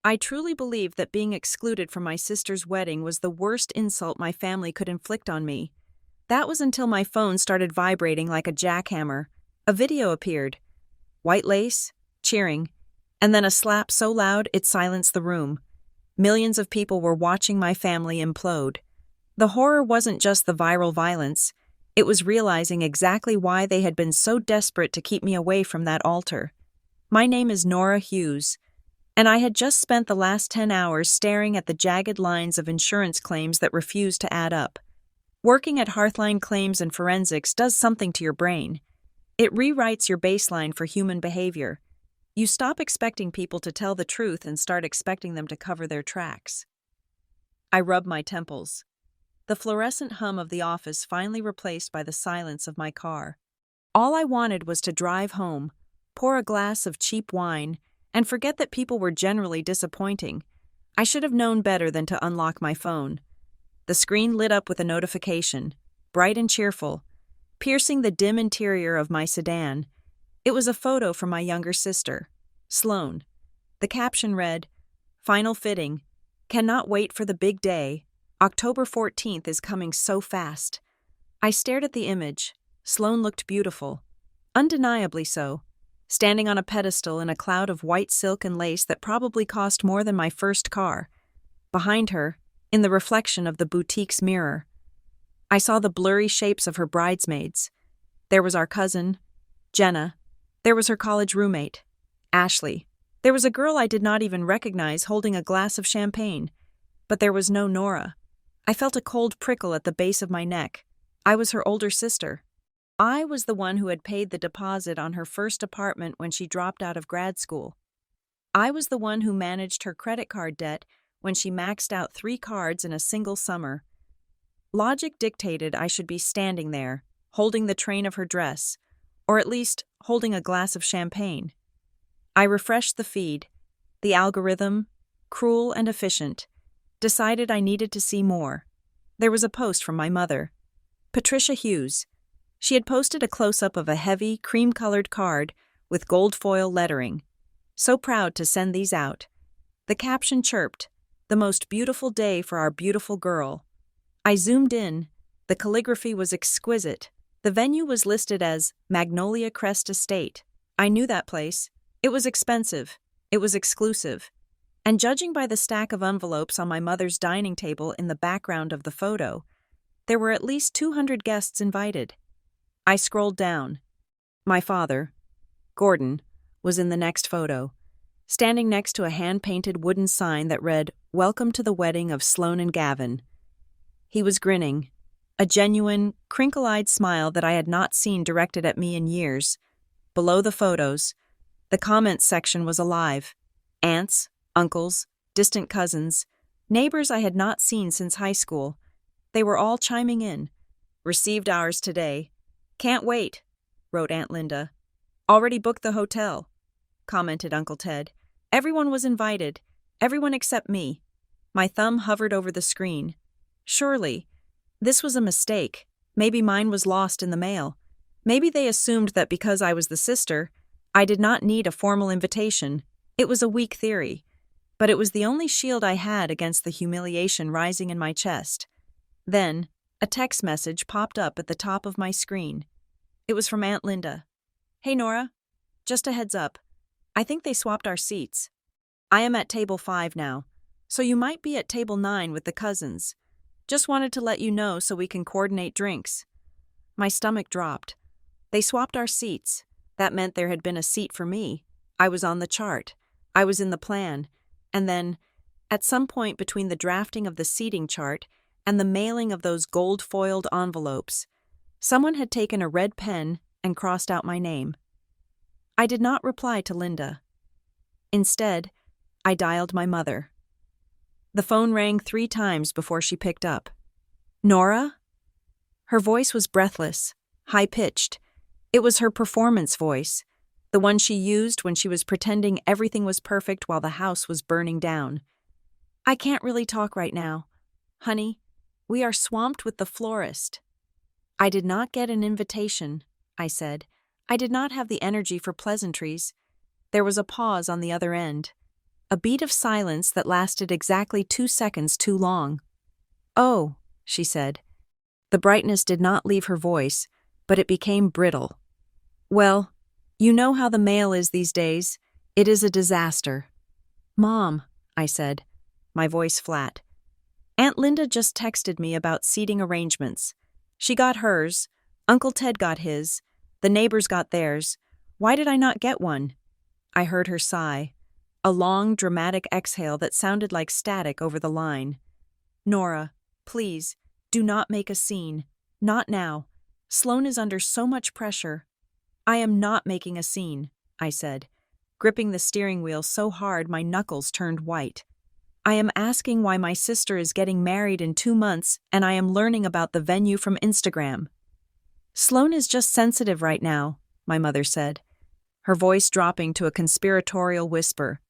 I truly believed that being excluded from my sister's wedding was the worst insult my family could inflict on me. That was until my phone started vibrating like a jackhammer. A video appeared. White lace, cheering, and then a slap so loud it silenced the room. Millions of people were watching my family implode. The horror wasn't just the viral violence, it was realizing exactly why they had been so desperate to keep me away from that altar. My name is Nora Hughes, and I had just spent the last 10 hours staring at the jagged lines of insurance claims that refused to add up. Working at Hearthline Claims and Forensics does something to your brain. It rewrites your baseline for human behavior. You stop expecting people to tell the truth and start expecting them to cover their tracks. I rub my temples. The fluorescent hum of the office finally replaced by the silence of my car. All I wanted was to drive home, pour a glass of cheap wine, and forget that people were generally disappointing. I should have known better than to unlock my phone. The screen lit up with a notification, bright and cheerful, piercing the dim interior of my sedan. It was a photo from my younger sister, Sloane. The caption read, "Final fitting. Cannot wait for the big day. October 14th is coming so fast." I stared at the image. Sloane looked beautiful. Undeniably so, standing on a pedestal in a cloud of white silk and lace that probably cost more than my first car. Behind her, in the reflection of the boutique's mirror, I saw the blurry shapes of her bridesmaids. There was our cousin, Jenna. There was her college roommate, Ashley. There was a girl I did not even recognize holding a glass of champagne. But there was no Nora. I felt a cold prickle at the base of my neck. I was her older sister. I was the one who had paid the deposit on her first apartment when she dropped out of grad school. I was the one who managed her credit card debt when she maxed out 3 cards in a single summer. Logic dictated I should be standing there, holding the train of her dress, or at least holding a glass of champagne. I refreshed the feed. The algorithm, cruel and efficient, decided I needed to see more. There was a post from my mother, Patricia Hughes. She had posted a close-up of a heavy, cream-colored card with gold foil lettering. So proud to send these out. The caption chirped, "The most beautiful day for our beautiful girl." I zoomed in. The calligraphy was exquisite. The venue was listed as Magnolia Crest Estate. I knew that place. It was expensive. It was exclusive. And judging by the stack of envelopes on my mother's dining table in the background of the photo, there were at least 200 guests invited. I scrolled down. My father, Gordon, was in the next photo, standing next to a hand-painted wooden sign that read, "Welcome to the wedding of Sloane and Gavin." He was grinning, a genuine, crinkle-eyed smile that I had not seen directed at me in years. Below the photos, the comments section was alive. Aunts, uncles, distant cousins, neighbors I had not seen since high school. They were all chiming in. "Received ours today. Can't wait," wrote Aunt Linda. "Already booked the hotel," commented Uncle Ted. Everyone was invited, everyone except me. My thumb hovered over the screen. Surely, this was a mistake. Maybe mine was lost in the mail. Maybe they assumed that because I was the sister, I did not need a formal invitation. It was a weak theory, but it was the only shield I had against the humiliation rising in my chest. Then, a text message popped up at the top of my screen. It was from Aunt Linda. "Hey Nora, just a heads up. I think they swapped our seats. I am at table 5 now, so you might be at table 9 with the cousins. Just wanted to let you know so we can coordinate drinks." My stomach dropped. They swapped our seats. That meant there had been a seat for me. I was on the chart. I was in the plan. And then, at some point between the drafting of the seating chart and the mailing of those gold-foiled envelopes, someone had taken a red pen and crossed out my name. I did not reply to Linda. Instead, I dialed my mother. The phone rang 3 times before she picked up. "Nora?" Her voice was breathless, high-pitched. It was her performance voice, the one she used when she was pretending everything was perfect while the house was burning down. "I can't really talk right now. Honey, we are swamped with the florist." "I did not get an invitation," I said. I did not have the energy for pleasantries. There was a pause on the other end. a beat of silence that lasted exactly 2 seconds too long. "Oh," she said. The brightness did not leave her voice, but it became brittle. "Well, you know how the mail is these days. It is a disaster." "Mom," I said, my voice flat. "Aunt Linda just texted me about seating arrangements. She got hers, Uncle Ted got his, the neighbors got theirs. Why did I not get one?" I heard her sigh, a long, dramatic exhale that sounded like static over the line. "Nora, please, do not make a scene. Not now. Sloan is under so much pressure." "I am not making a scene," I said, gripping the steering wheel so hard my knuckles turned white. "I am asking why my sister is getting married in 2 months and I am learning about the venue from Instagram." "Sloan is just sensitive right now," my mother said, her voice dropping to a conspiratorial whisper.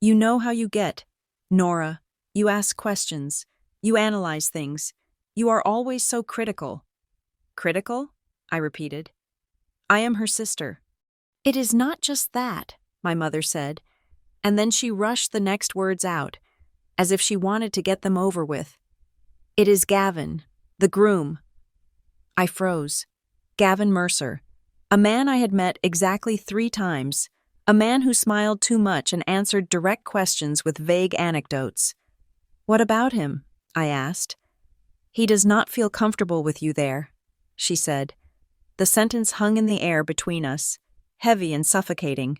"You know how you get, Nora. You ask questions. You analyze things. You are always so critical." "Critical?" I repeated. "I am her sister." "It is not just that," my mother said, and then she rushed the next words out, as if she wanted to get them over with. "It is Gavin, the groom." I froze. Gavin Mercer, a man I had met exactly 3 times, a man who smiled too much and answered direct questions with vague anecdotes. "What about him?" I asked. "He does not feel comfortable with you there," she said. The sentence hung in the air between us, heavy and suffocating.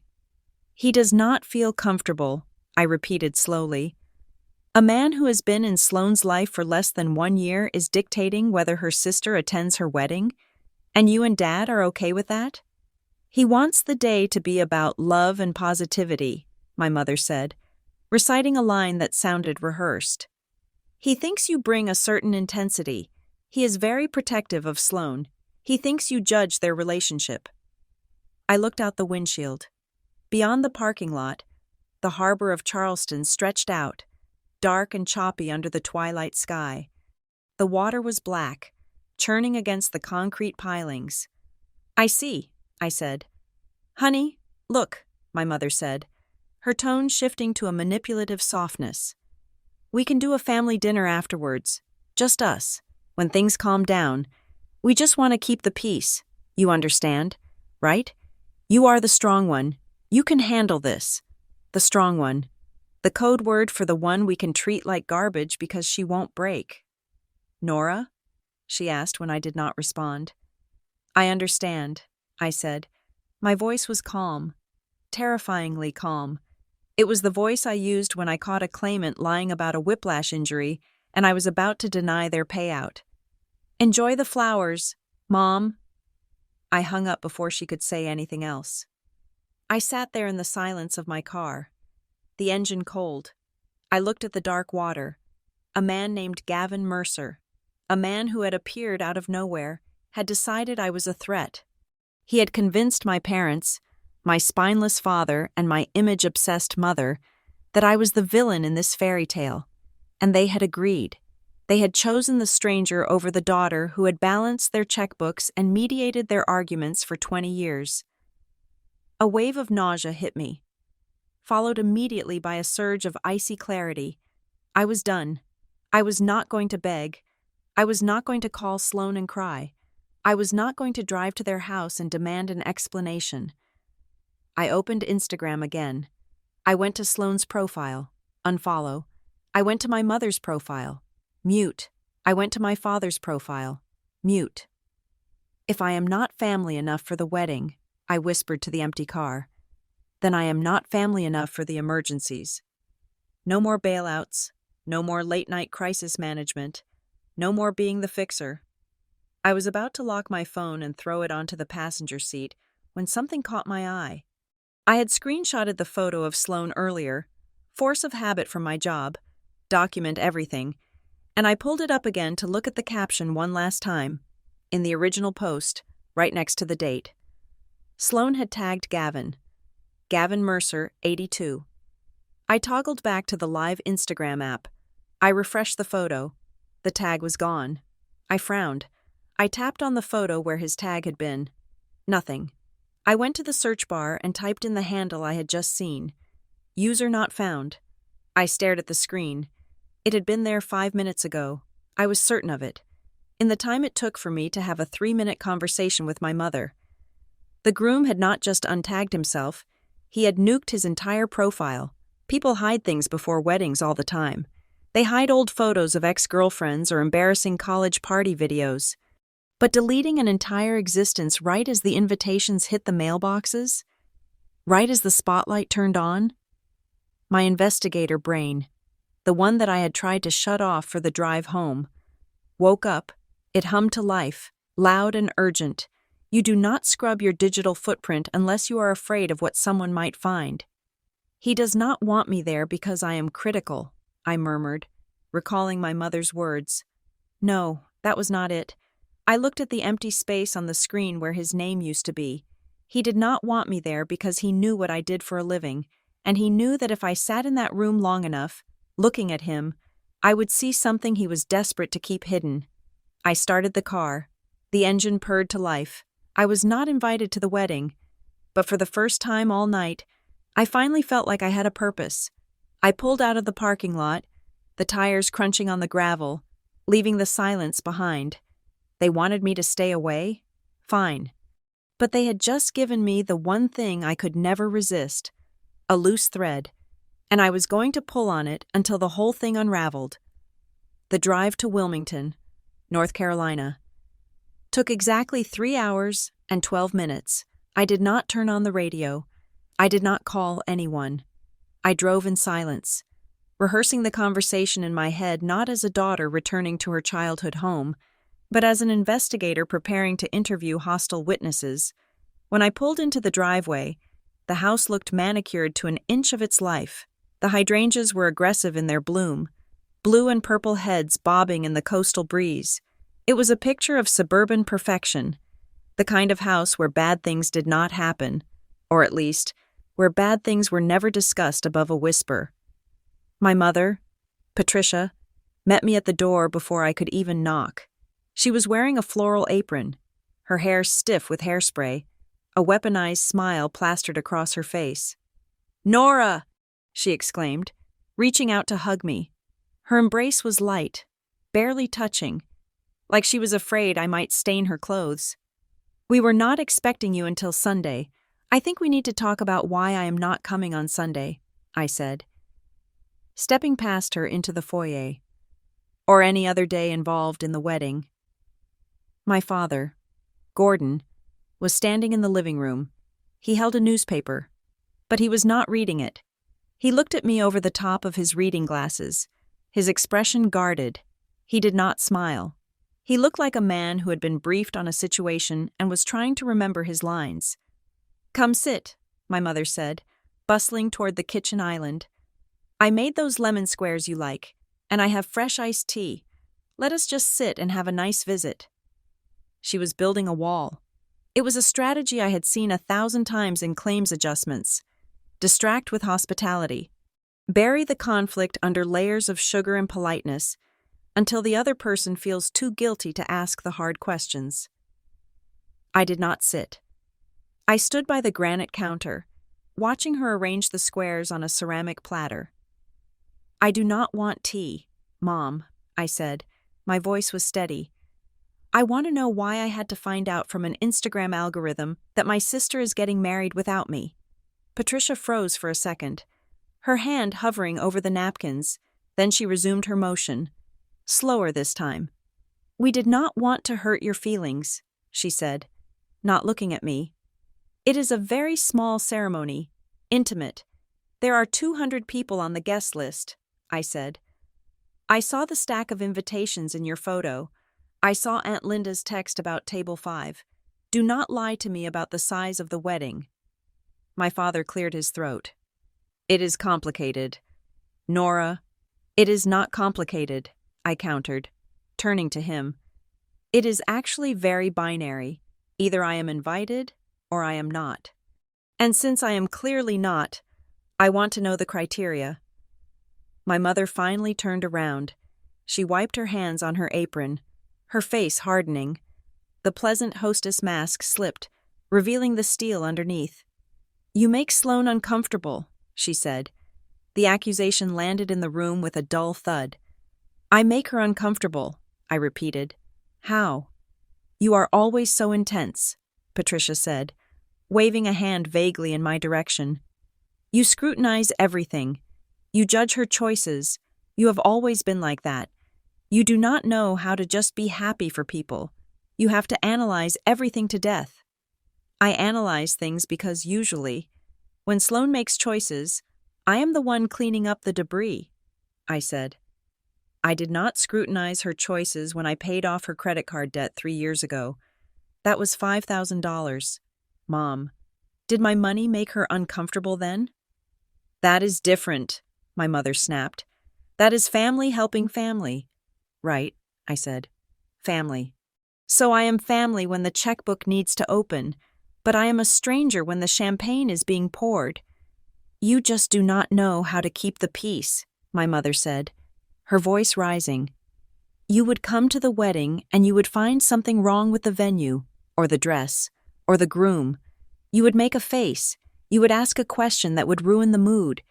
"He does not feel comfortable," I repeated slowly. "A man who has been in Sloane's life for less than 1 year is dictating whether her sister attends her wedding, and you and Dad are okay with that?" "He wants the day to be about love and positivity," my mother said, reciting a line that sounded rehearsed. "He thinks you bring a certain intensity. He is very protective of Sloane. He thinks you judge their relationship." I looked out the windshield. Beyond the parking lot, the harbor of Charleston stretched out, dark and choppy under the twilight sky. The water was black, churning against the concrete pilings. "I see," I said. "Honey, look," my mother said, her tone shifting to a manipulative softness. "We can do a family dinner afterwards, just us, when things calm down. We just want to keep the peace, you understand, right? You are the strong one. You can handle this. The strong one. The code word for the one we can treat like garbage because she won't break." "Nora?" she asked when I did not respond. "I understand," I said. My voice was calm, terrifyingly calm. It was the voice I used when I caught a claimant lying about a whiplash injury and I was about to deny their payout. "Enjoy the flowers, Mom." I hung up before she could say anything else. I sat there in the silence of my car, the engine cold. I looked at the dark water. A man named Gavin Mercer, a man who had appeared out of nowhere, had decided I was a threat. He had convinced my parents, my spineless father and my image-obsessed mother, that I was the villain in this fairy tale, and they had agreed. They had chosen the stranger over the daughter who had balanced their checkbooks and mediated their arguments for 20 years. A wave of nausea hit me, followed immediately by a surge of icy clarity. I was done. I was not going to beg. I was not going to call Sloane and cry. I was not going to drive to their house and demand an explanation. I opened Instagram again. I went to Sloane's profile, unfollow. I went to my mother's profile, mute. I went to my father's profile, mute. "If I am not family enough for the wedding," I whispered to the empty car, "then I am not family enough for the emergencies. No more bailouts, no more late-night crisis management, no more being the fixer." I was about to lock my phone and throw it onto the passenger seat when something caught my eye. I had screenshotted the photo of Sloane earlier, force of habit from my job, document everything, and I pulled it up again to look at the caption one last time, in the original post, right next to the date. Sloane had tagged Gavin Mercer, 82. I toggled back to the live Instagram app. I refreshed the photo. The tag was gone. I frowned. I tapped on the photo where his tag had been. Nothing. I went to the search bar and typed in the handle I had just seen. User not found. I stared at the screen. It had been there 5 minutes ago. I was certain of it. In the time it took for me to have a 3-minute conversation with my mother. The groom had not just untagged himself, he had nuked his entire profile. People hide things before weddings all the time. They hide old photos of ex-girlfriends or embarrassing college party videos. But deleting an entire existence right as the invitations hit the mailboxes? Right as the spotlight turned on? My investigator brain, the one that I had tried to shut off for the drive home, woke up. It hummed to life, loud and urgent. You do not scrub your digital footprint unless you are afraid of what someone might find. He does not want me there because I am critical, I murmured, recalling my mother's words. No, that was not it. I looked at the empty space on the screen where his name used to be. He did not want me there because he knew what I did for a living, and he knew that if I sat in that room long enough, looking at him, I would see something he was desperate to keep hidden. I started the car. The engine purred to life. I was not invited to the wedding, but for the first time all night, I finally felt like I had a purpose. I pulled out of the parking lot, the tires crunching on the gravel, leaving the silence behind. They wanted me to stay away? Fine. But they had just given me the one thing I could never resist, a loose thread, and I was going to pull on it until the whole thing unraveled. The drive to Wilmington, North Carolina, took exactly 3 hours and 12 minutes. I did not turn on the radio. I did not call anyone. I drove in silence, rehearsing the conversation in my head not as a daughter returning to her childhood home, but as an investigator preparing to interview hostile witnesses. When I pulled into the driveway, the house looked manicured to an inch of its life. The hydrangeas were aggressive in their bloom, blue and purple heads bobbing in the coastal breeze. It was a picture of suburban perfection, the kind of house where bad things did not happen, or at least, where bad things were never discussed above a whisper. My mother, Patricia, met me at the door before I could even knock. She was wearing a floral apron, her hair stiff with hairspray, a weaponized smile plastered across her face. "Nora!" she exclaimed, reaching out to hug me. Her embrace was light, barely touching, like she was afraid I might stain her clothes. "We were not expecting you until Sunday. I think we need to talk about why I am not coming on Sunday," I said, stepping past her into the foyer. "Or any other day involved in the wedding." My father, Gordon, was standing in the living room. He held a newspaper, but he was not reading it. He looked at me over the top of his reading glasses, his expression guarded. He did not smile. He looked like a man who had been briefed on a situation and was trying to remember his lines. "Come sit," my mother said, bustling toward the kitchen island. "I made those lemon squares you like, and I have fresh iced tea. Let us just sit and have a nice visit." She was building a wall. It was a strategy I had seen 1,000 times in claims adjustments. Distract with hospitality. Bury the conflict under layers of sugar and politeness until the other person feels too guilty to ask the hard questions. I did not sit. I stood by the granite counter, watching her arrange the squares on a ceramic platter. "I do not want tea, Mom," I said. My voice was steady. "I want to know why I had to find out from an Instagram algorithm that my sister is getting married without me." Patricia froze for a second, her hand hovering over the napkins. Then she resumed her motion, slower this time. "We did not want to hurt your feelings," she said, not looking at me. "It is a very small ceremony, intimate. There are 200 people on the guest list," I said. "I saw the stack of invitations in your photo. I saw Aunt Linda's text about table 5. Do not lie to me about the size of the wedding." My father cleared his throat. "It is complicated. Nora, it is not complicated," I countered, turning to him. "It is actually very binary. Either I am invited or I am not. And since I am clearly not, I want to know the criteria." My mother finally turned around. She wiped her hands on her apron, her face hardening. The pleasant hostess mask slipped, revealing the steel underneath. "You make Sloane uncomfortable," she said. The accusation landed in the room with a dull thud. I make her uncomfortable, I repeated. How? You are always so intense, Patricia said, waving a hand vaguely in my direction. You scrutinize everything. You judge her choices. You have always been like that. You do not know how to just be happy for people. You have to analyze everything to death. I analyze things because usually, when Sloane makes choices, I am the one cleaning up the debris, I said. I did not scrutinize her choices when I paid off her credit card debt 3 years ago. That was $5,000. Mom, did my money make her uncomfortable then? That is different, my mother snapped. That is family helping family. Right, I said. Family. So I am family when the checkbook needs to open, but I am a stranger when the champagne is being poured. You just do not know how to keep the peace, my mother said, her voice rising. You would come to the wedding and you would find something wrong with the venue, or the dress, or the groom. You would make a face. You would ask a question that would ruin the mood.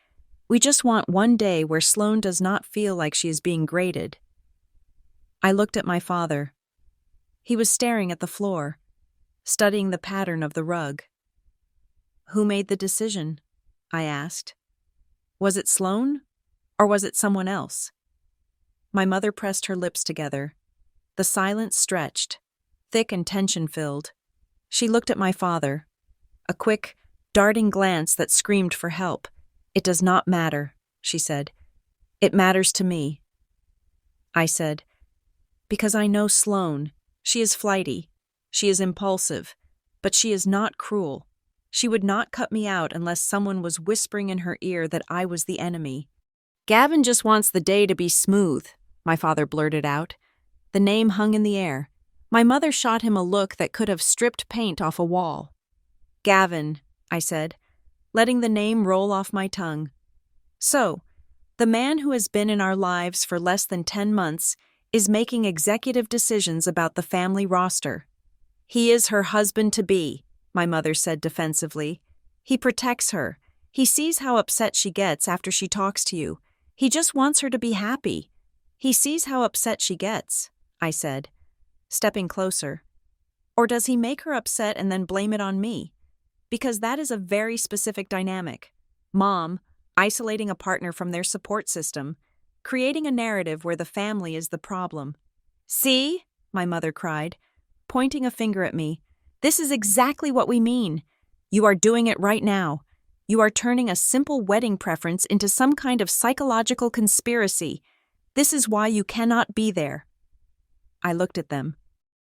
We just want one day where Sloane does not feel like she is being graded. I looked at my father. He was staring at the floor, studying the pattern of the rug. Who made the decision? I asked. Was it Sloane, or was it someone else? My mother pressed her lips together. The silence stretched, thick and tension-filled. She looked at my father. A quick, darting glance that screamed for help. It does not matter, she said. It matters to me. I said, because I know Sloane. She is flighty. She is impulsive. But she is not cruel. She would not cut me out unless someone was whispering in her ear that I was the enemy. Gavin just wants the day to be smooth, my father blurted out. The name hung in the air. My mother shot him a look that could have stripped paint off a wall. Gavin, I said, letting the name roll off my tongue. So, the man who has been in our lives for less than 10 months is making executive decisions about the family roster. He is her husband-to-be, my mother said defensively. He protects her. He sees how upset she gets after she talks to you. He just wants her to be happy. He sees how upset she gets, I said, stepping closer. Or does he make her upset and then blame it on me? Because that is a very specific dynamic. Mom, isolating a partner from their support system, creating a narrative where the family is the problem. See? My mother cried, pointing a finger at me. This is exactly what we mean. You are doing it right now. You are turning a simple wedding preference into some kind of psychological conspiracy. This is why you cannot be there. I looked at them.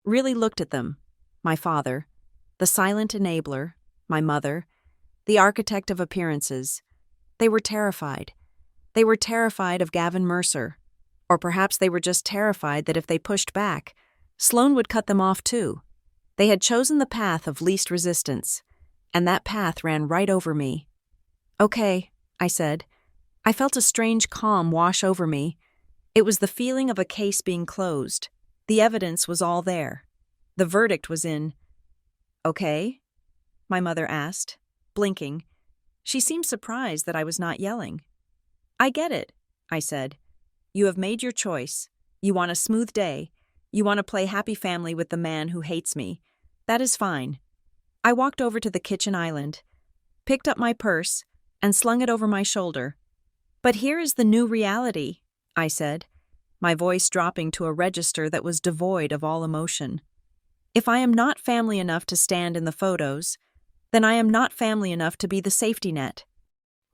Really looked at them. My father, the silent enabler, my mother, the architect of appearances. They were terrified. They were terrified of Gavin Mercer. Or perhaps they were just terrified that if they pushed back, Sloane would cut them off too. They had chosen the path of least resistance, and that path ran right over me. Okay, I said. I felt a strange calm wash over me. It was the feeling of a case being closed. The evidence was all there. The verdict was in. Okay? My mother asked, blinking. She seemed surprised that I was not yelling. I get it, I said. You have made your choice. You want a smooth day. You want to play happy family with the man who hates me. That is fine. I walked over to the kitchen island, picked up my purse, and slung it over my shoulder. But here is the new reality, I said, my voice dropping to a register that was devoid of all emotion. If I am not family enough to stand in the photos, then I am not family enough to be the safety net.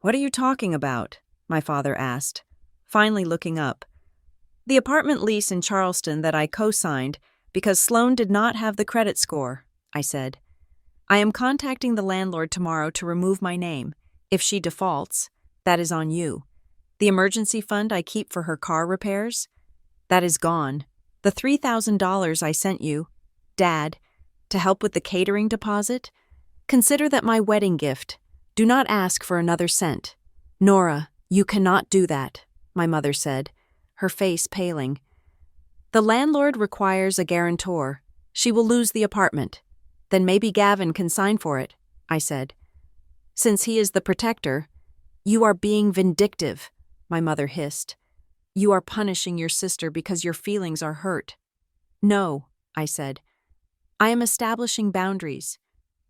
What are you talking about? My father asked, finally looking up. The apartment lease in Charleston that I co-signed because Sloane did not have the credit score, I said. I am contacting the landlord tomorrow to remove my name. If she defaults, that is on you. The emergency fund I keep for her car repairs, that is gone. The $3,000 I sent you, Dad, to help with the catering deposit, consider that my wedding gift. Do not ask for another cent. Nora, you cannot do that, my mother said, her face paling. The landlord requires a guarantor. She will lose the apartment. Then maybe Gavin can sign for it, I said. Since he is the protector, You are being vindictive, my mother hissed. You are punishing your sister because your feelings are hurt. No, I said. I am establishing boundaries.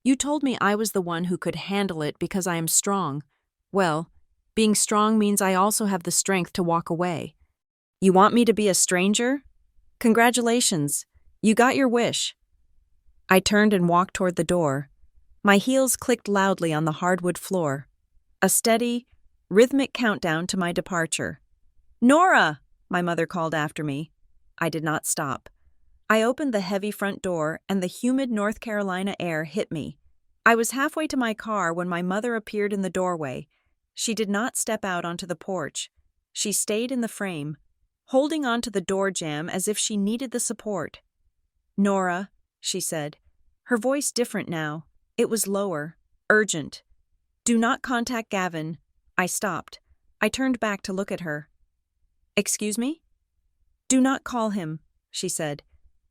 You told me I was the one who could handle it because I am strong. Well, being strong means I also have the strength to walk away. You want me to be a stranger? Congratulations. You got your wish. I turned and walked toward the door. My heels clicked loudly on the hardwood floor. A steady, rhythmic countdown to my departure. Nora! My mother called after me. I did not stop. I opened the heavy front door and the humid North Carolina air hit me. I was halfway to my car when my mother appeared in the doorway. She did not step out onto the porch. She stayed in the frame, holding onto the door jamb as if she needed the support. Nora, she said. Her voice different now. It was lower, urgent. Do not contact Gavin. I stopped. I turned back to look at her. Excuse me? Do not call him, she said.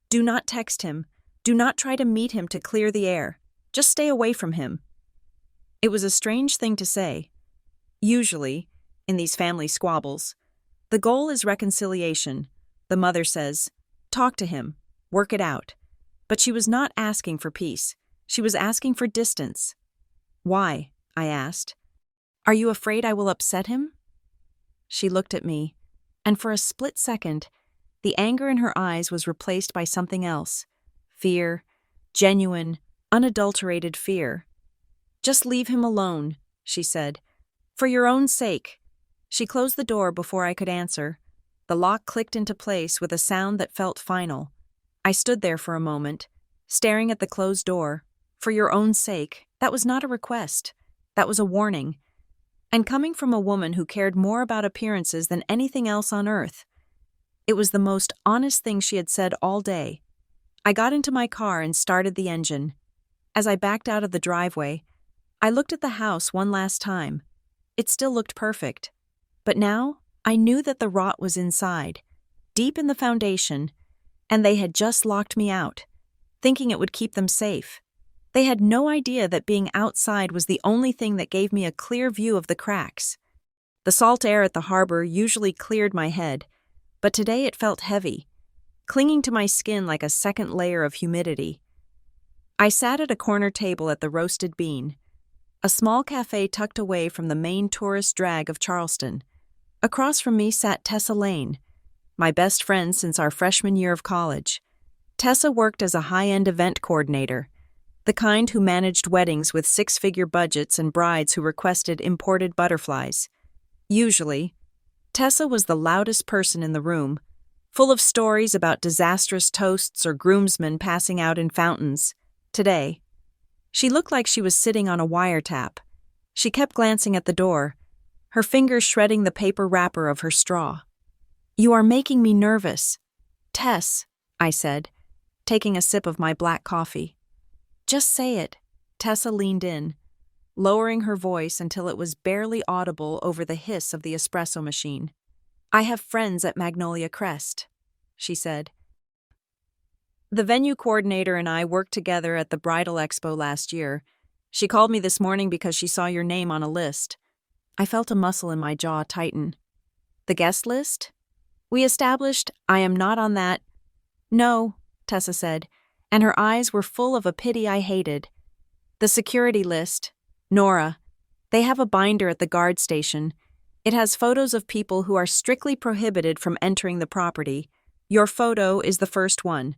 Do not text him. Do not try to meet him to clear the air. Just stay away from him. It was a strange thing to say. Usually, in these family squabbles, the goal is reconciliation. The mother says, talk to him, work it out. But she was not asking for peace. She was asking for distance. Why? I asked. Are you afraid I will upset him? She looked at me, and for a split second, the anger in her eyes was replaced by something else. Fear, genuine, unadulterated fear. Just leave him alone, she said. For your own sake. She closed the door before I could answer. The lock clicked into place with a sound that felt final. I stood there for a moment, staring at the closed door. For your own sake, that was not a request. That was a warning. And coming from a woman who cared more about appearances than anything else on earth. It was the most honest thing she had said all day. I got into my car and started the engine. As I backed out of the driveway, I looked at the house one last time. It still looked perfect. But now, I knew that the rot was inside, deep in the foundation, and they had just locked me out, thinking it would keep them safe. They had no idea that being outside was the only thing that gave me a clear view of the cracks. The salt air at the harbor usually cleared my head, but today it felt heavy, clinging to my skin like a second layer of humidity. I sat at a corner table at the Roasted Bean, a small cafe tucked away from the main tourist drag of Charleston. Across from me sat Tessa Lane, my best friend since our freshman year of college. Tessa worked as a high-end event coordinator, the kind who managed weddings with six-figure budgets and brides who requested imported butterflies. Usually, Tessa was the loudest person in the room, full of stories about disastrous toasts or groomsmen passing out in fountains. Today, she looked like she was sitting on a wiretap. She kept glancing at the door, her fingers shredding the paper wrapper of her straw. You are making me nervous. Tess, I said, taking a sip of my black coffee. Just say it. Tessa leaned in, lowering her voice until it was barely audible over the hiss of the espresso machine. I have friends at Magnolia Crest, she said. The venue coordinator and I worked together at the Bridal Expo last year. She called me this morning because she saw your name on a list. I felt a muscle in my jaw tighten. The guest list? We established I am not on that. No, Tessa said, and her eyes were full of a pity I hated. The security list. Nora. They have a binder at the guard station. It has photos of people who are strictly prohibited from entering the property. Your photo is the first one.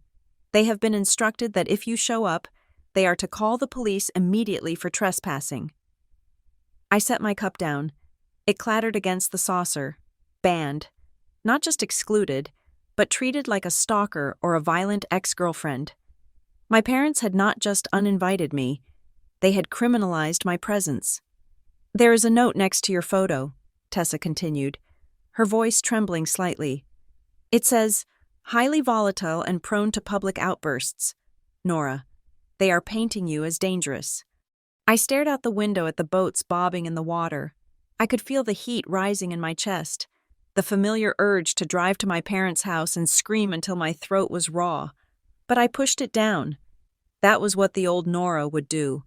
They have been instructed that if you show up, they are to call the police immediately for trespassing. I set my cup down. It clattered against the saucer. Banned. Not just excluded, but treated like a stalker or a violent ex-girlfriend. My parents had not just uninvited me, they had criminalized my presence. There is a note next to your photo, Tessa continued, her voice trembling slightly. It says, highly volatile and prone to public outbursts. Nora, they are painting you as dangerous. I stared out the window at the boats bobbing in the water. I could feel the heat rising in my chest, the familiar urge to drive to my parents' house and scream until my throat was raw. But I pushed it down. That was what the old Nora would do.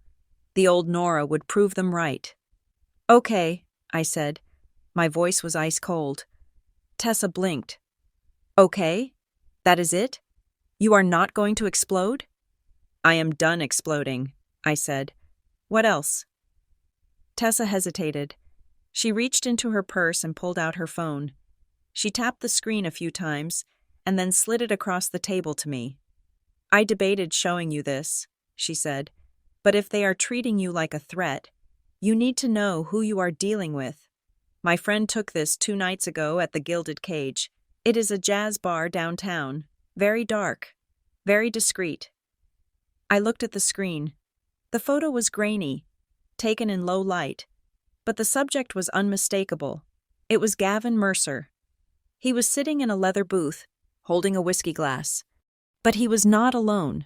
The old Nora would prove them right. Okay, I said. My voice was ice cold. Tessa blinked. Okay? That is it? You are not going to explode? I am done exploding, I said. What else? Tessa hesitated. She reached into her purse and pulled out her phone. She tapped the screen a few times and then slid it across the table to me. I debated showing you this, she said, but if they are treating you like a threat, you need to know who you are dealing with. My friend took this 2 nights ago at the Gilded Cage. It is a jazz bar downtown, very dark, very discreet. I looked at the screen. The photo was grainy, taken in low light, but the subject was unmistakable. It was Gavin Mercer. He was sitting in a leather booth, holding a whiskey glass. But he was not alone.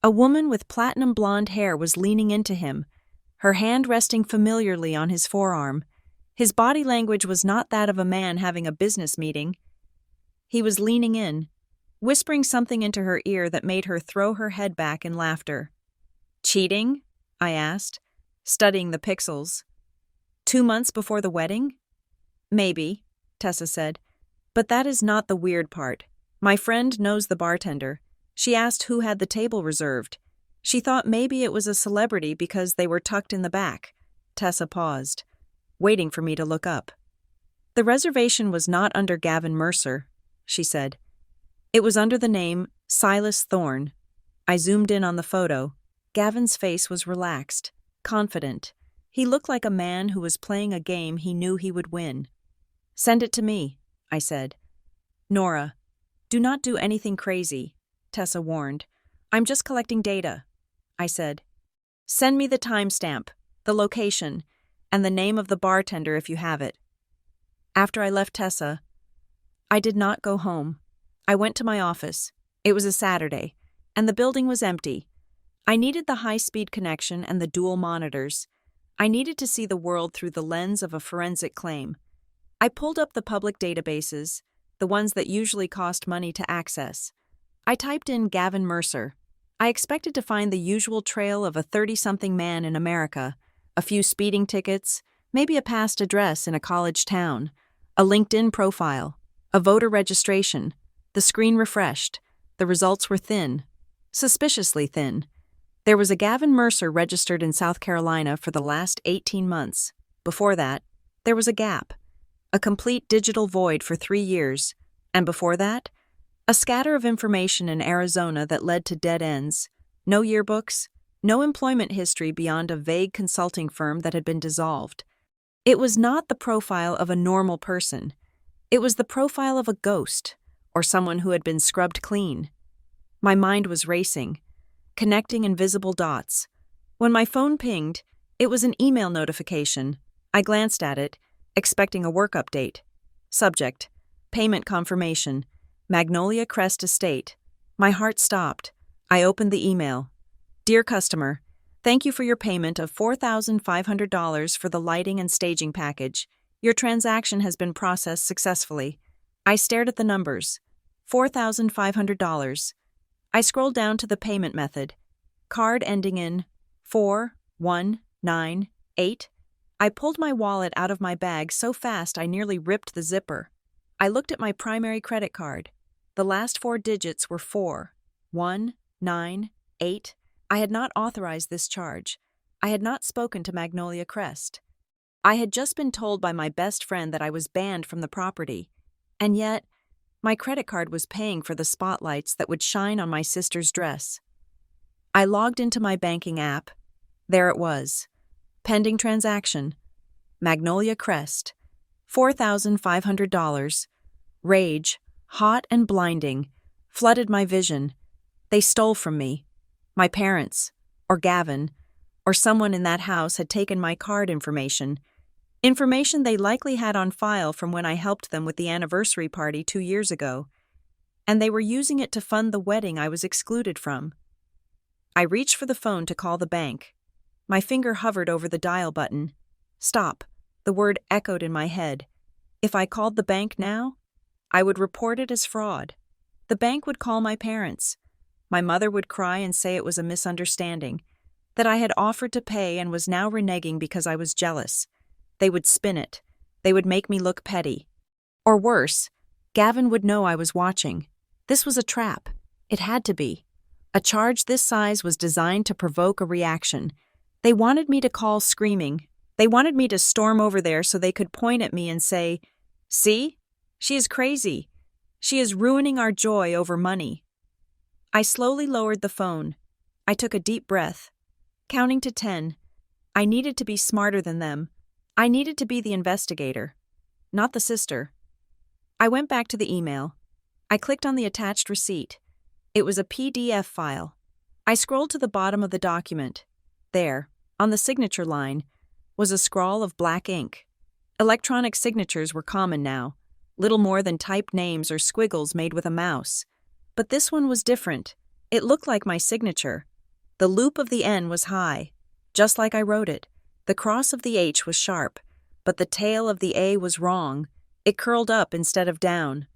A woman with platinum blonde hair was leaning into him, her hand resting familiarly on his forearm. His body language was not that of a man having a business meeting. He was leaning in, whispering something into her ear that made her throw her head back in laughter. Cheating? I asked, studying the pixels. 2 months before the wedding? Maybe, Tessa said. But that is not the weird part. My friend knows the bartender. She asked who had the table reserved. She thought maybe it was a celebrity because they were tucked in the back. Tessa paused, waiting for me to look up. The reservation was not under Gavin Mercer, she said. It was under the name Silas Thorne. I zoomed in on the photo. Gavin's face was relaxed, confident. He looked like a man who was playing a game he knew he would win. Send it to me, I said. Nora, do not do anything crazy, Tessa warned. I'm just collecting data, I said. Send me the timestamp, the location, and the name of the bartender if you have it. After I left Tessa, I did not go home. I went to my office. It was a Saturday, and the building was empty. I needed the high-speed connection and the dual monitors. I needed to see the world through the lens of a forensic claim. I pulled up the public databases, the ones that usually cost money to access. I typed in Gavin Mercer. I expected to find the usual trail of a 30-something man in America, a few speeding tickets, maybe a past address in a college town, a LinkedIn profile, a voter registration. The screen refreshed. The results were thin, suspiciously thin. There was a Gavin Mercer registered in South Carolina for the last 18 months. Before that, there was a gap, a complete digital void for 3 years, and before that, a scatter of information in Arizona that led to dead ends, no yearbooks, no employment history beyond a vague consulting firm that had been dissolved. It was not the profile of a normal person. It was the profile of a ghost, or someone who had been scrubbed clean. My mind was racing, connecting invisible dots. When my phone pinged, it was an email notification. I glanced at it, expecting a work update. Subject: payment confirmation, Magnolia Crest Estate. My heart stopped. I opened the email. Dear customer, thank you for your payment of $4,500 for the lighting and staging package. Your transaction has been processed successfully. I stared at the numbers. $4,500. I scrolled down to the payment method. Card ending in 4198. I pulled my wallet out of my bag so fast I nearly ripped the zipper. I looked at my primary credit card. The last 4 digits were 4198. I had not authorized this charge. I had not spoken to Magnolia Crest. I had just been told by my best friend that I was banned from the property. And yet, my credit card was paying for the spotlights that would shine on my sister's dress. I logged into my banking app. There it was. Pending transaction. Magnolia Crest. $4,500. Rage, hot and blinding, flooded my vision. They stole from me. My parents, or Gavin, or someone in that house had taken my card information they likely had on file from when I helped them with the anniversary party 2 years ago, and they were using it to fund the wedding I was excluded from. I reached for the phone to call the bank. My finger hovered over the dial button. Stop. The word echoed in my head. If I called the bank now, I would report it as fraud. The bank would call my parents. My mother would cry and say it was a misunderstanding, that I had offered to pay and was now reneging because I was jealous. They would spin it. They would make me look petty. Or worse, Gavin would know I was watching. This was a trap. It had to be. A charge this size was designed to provoke a reaction. They wanted me to call screaming. They wanted me to storm over there so they could point at me and say, "See? She is crazy. She is ruining our joy over money." I slowly lowered the phone. I took a deep breath. Counting to 10. I needed to be smarter than them. I needed to be the investigator, not the sister. I went back to the email. I clicked on the attached receipt. It was a PDF file. I scrolled to the bottom of the document. There, on the signature line, was a scrawl of black ink. Electronic signatures were common now, little more than typed names or squiggles made with a mouse. But this one was different. It looked like my signature. The loop of the N was high, just like I wrote it. The cross of the H was sharp, but the tail of the A was wrong. It curled up instead of down.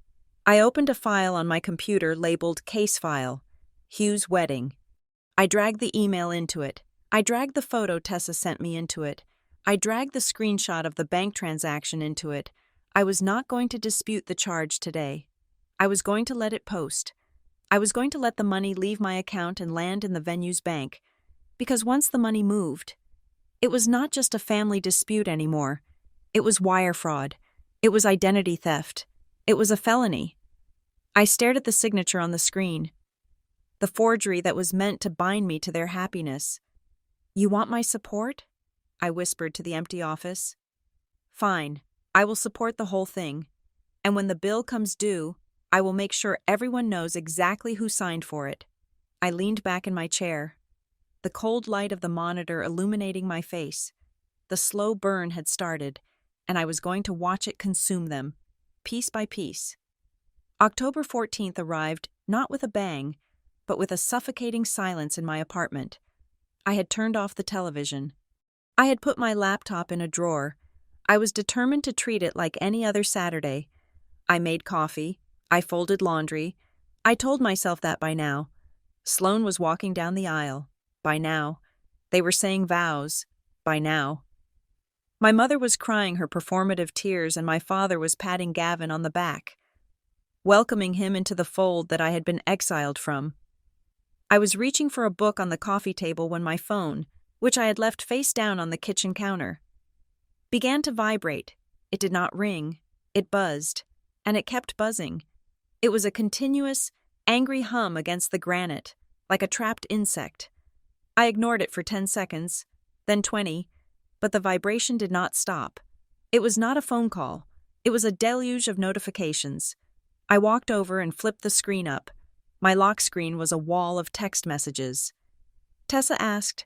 I opened a file on my computer labeled Case File, Hugh's Wedding. I dragged the email into it. I dragged the photo Tessa sent me into it. I dragged the screenshot of the bank transaction into it. I was not going to dispute the charge today. I was going to let it post. I was going to let the money leave my account and land in the venue's bank. Because once the money moved, it was not just a family dispute anymore. It was wire fraud. It was identity theft. It was a felony. I stared at the signature on the screen. The forgery that was meant to bind me to their happiness. "You want my support?" I whispered to the empty office. "Fine, I will support the whole thing. And when the bill comes due, I will make sure everyone knows exactly who signed for it." I leaned back in my chair. The cold light of the monitor illuminating my face. The slow burn had started, and I was going to watch it consume them, piece by piece. October 14th arrived not with a bang, but with a suffocating silence in my apartment. I had turned off the television. I had put my laptop in a drawer. I was determined to treat it like any other Saturday. I made coffee. I folded laundry. I told myself that by now. Sloane was walking down the aisle. By now. They were saying vows. By now. My mother was crying her performative tears, and my father was patting Gavin on the back, welcoming him into the fold that I had been exiled from. I was reaching for a book on the coffee table when my phone, which I had left face down on the kitchen counter, began to vibrate. It did not ring. It buzzed. And it kept buzzing. It was a continuous, angry hum against the granite, like a trapped insect. I ignored it for 10 seconds, then 20, but the vibration did not stop. It was not a phone call. It was a deluge of notifications. I walked over and flipped the screen up. My lock screen was a wall of text messages. Tessa asked,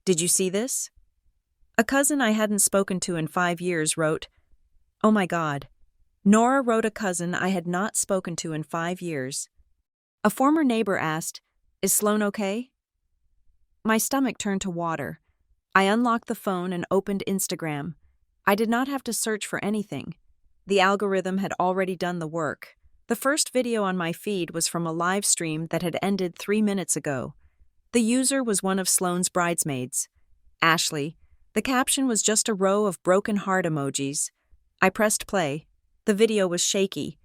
"Did you see this?" A cousin I hadn't spoken to in 5 years wrote, "Oh my God." Nora wrote a cousin I had not spoken to in 5 years. A former neighbor asked, "Is Sloane okay?" My stomach turned to water. I unlocked the phone and opened Instagram. I did not have to search for anything. The algorithm had already done the work. The first video on my feed was from a live stream that had ended 3 minutes ago. The user was one of Sloane's bridesmaids, Ashley. The caption was just a row of broken heart emojis. I pressed play. The video was shaky,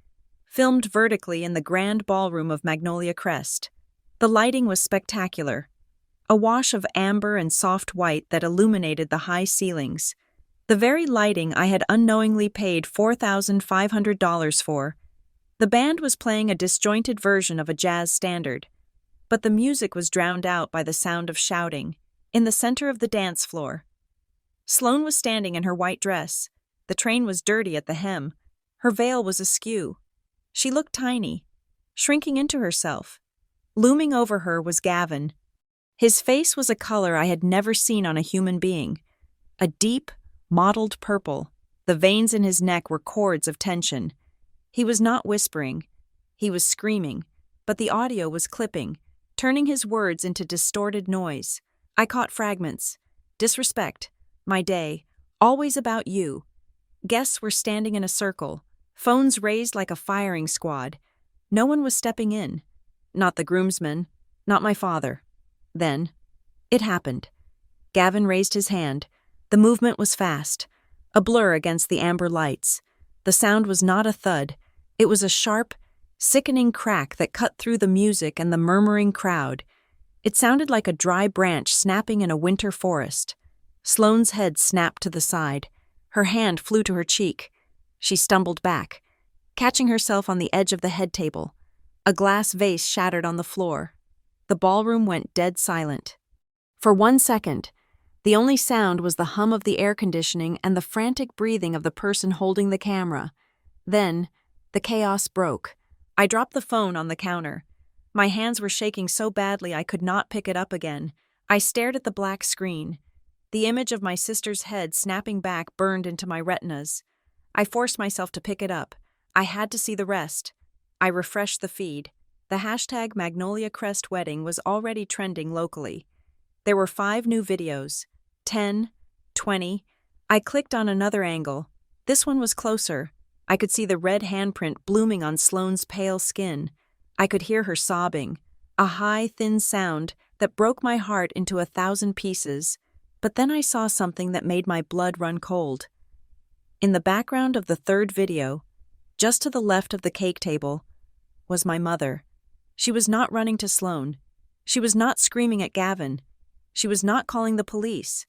filmed vertically in the grand ballroom of Magnolia Crest. The lighting was spectacular, a wash of amber and soft white that illuminated the high ceilings. The very lighting I had unknowingly paid $4,500 for. The band was playing a disjointed version of a jazz standard, but the music was drowned out by the sound of shouting. In the center of the dance floor, Sloane was standing in her white dress. The train was dirty at the hem. Her veil was askew. She looked tiny, shrinking into herself. Looming over her was Gavin. His face was a color I had never seen on a human being. A deep, mottled purple. The veins in his neck were cords of tension. He was not whispering. He was screaming, but the audio was clipping, turning his words into distorted noise. I caught fragments. Disrespect. My day. Always about you. Guests were standing in a circle, phones raised like a firing squad. No one was stepping in. Not the groomsmen. Not my father. Then, it happened. Gavin raised his hand. The movement was fast. a blur against the amber lights. The sound was not a thud. It was a sharp, sickening crack that cut through the music and the murmuring crowd. It sounded like a dry branch snapping in a winter forest. Sloane's head snapped to the side. Her hand flew to her cheek. She stumbled back, catching herself on the edge of the head table. A glass vase shattered on the floor. The ballroom went dead silent. For 1 second, the only sound was the hum of the air conditioning and the frantic breathing of the person holding the camera. Then, the chaos broke. I dropped the phone on the counter. My hands were shaking so badly I could not pick it up again. I stared at the black screen. The image of my sister's head snapping back burned into my retinas. I forced myself to pick it up. I had to see the rest. I refreshed the feed. The hashtag Magnolia Crest Wedding was already trending locally. There were 5 new videos. 10, 20. I clicked on another angle. This one was closer. I could see the red handprint blooming on Sloane's pale skin. I could hear her sobbing, a high, thin sound that broke my heart into 1,000 pieces. But then I saw something that made my blood run cold. In the background of the 3rd video, just to the left of the cake table, was my mother. She was not running to Sloane. She was not screaming at Gavin. She was not calling the police.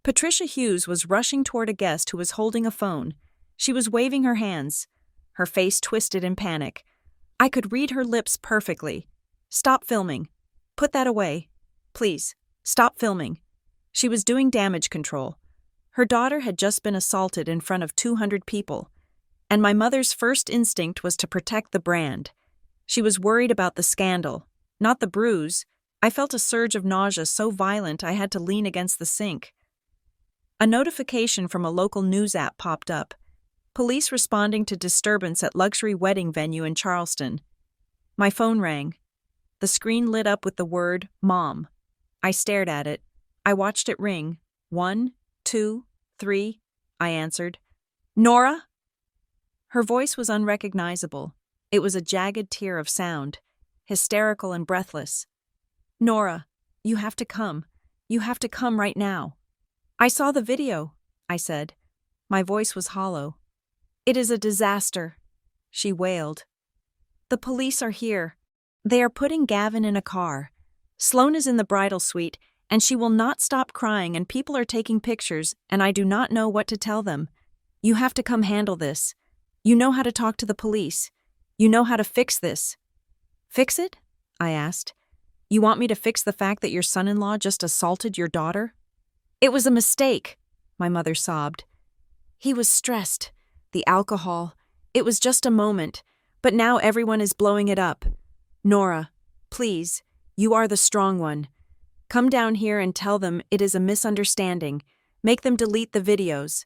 Patricia Hughes was rushing toward a guest who was holding a phone. She was waving her hands, her face twisted in panic. I could read her lips perfectly. "Stop filming. Put that away. Please, stop filming." She was doing damage control. Her daughter had just been assaulted in front of 200 people, and my mother's first instinct was to protect the brand. She was worried about the scandal, not the bruise. I felt a surge of nausea so violent I had to lean against the sink. A notification from a local news app popped up. Police responding to disturbance at luxury wedding venue in Charleston. My phone rang. The screen lit up with the word, "Mom." I stared at it. I watched it ring. 1, 2, 3, I answered. "Nora?" Her voice was unrecognizable. It was a jagged tear of sound, hysterical and breathless. "Nora, you have to come. You have to come right now." "I saw the video," I said. My voice was hollow. "It is a disaster," she wailed. "The police are here. They are putting Gavin in a car. Sloane is in the bridal suite, and she will not stop crying, and people are taking pictures, and I do not know what to tell them. You have to come handle this. You know how to talk to the police. You know how to fix this." "Fix it?" I asked. "You want me to fix the fact that your son-in-law just assaulted your daughter?" "It was a mistake," my mother sobbed. "He was stressed. The alcohol. It was just a moment, but now everyone is blowing it up. Nora, please, you are the strong one. Come down here and tell them it is a misunderstanding. Make them delete the videos."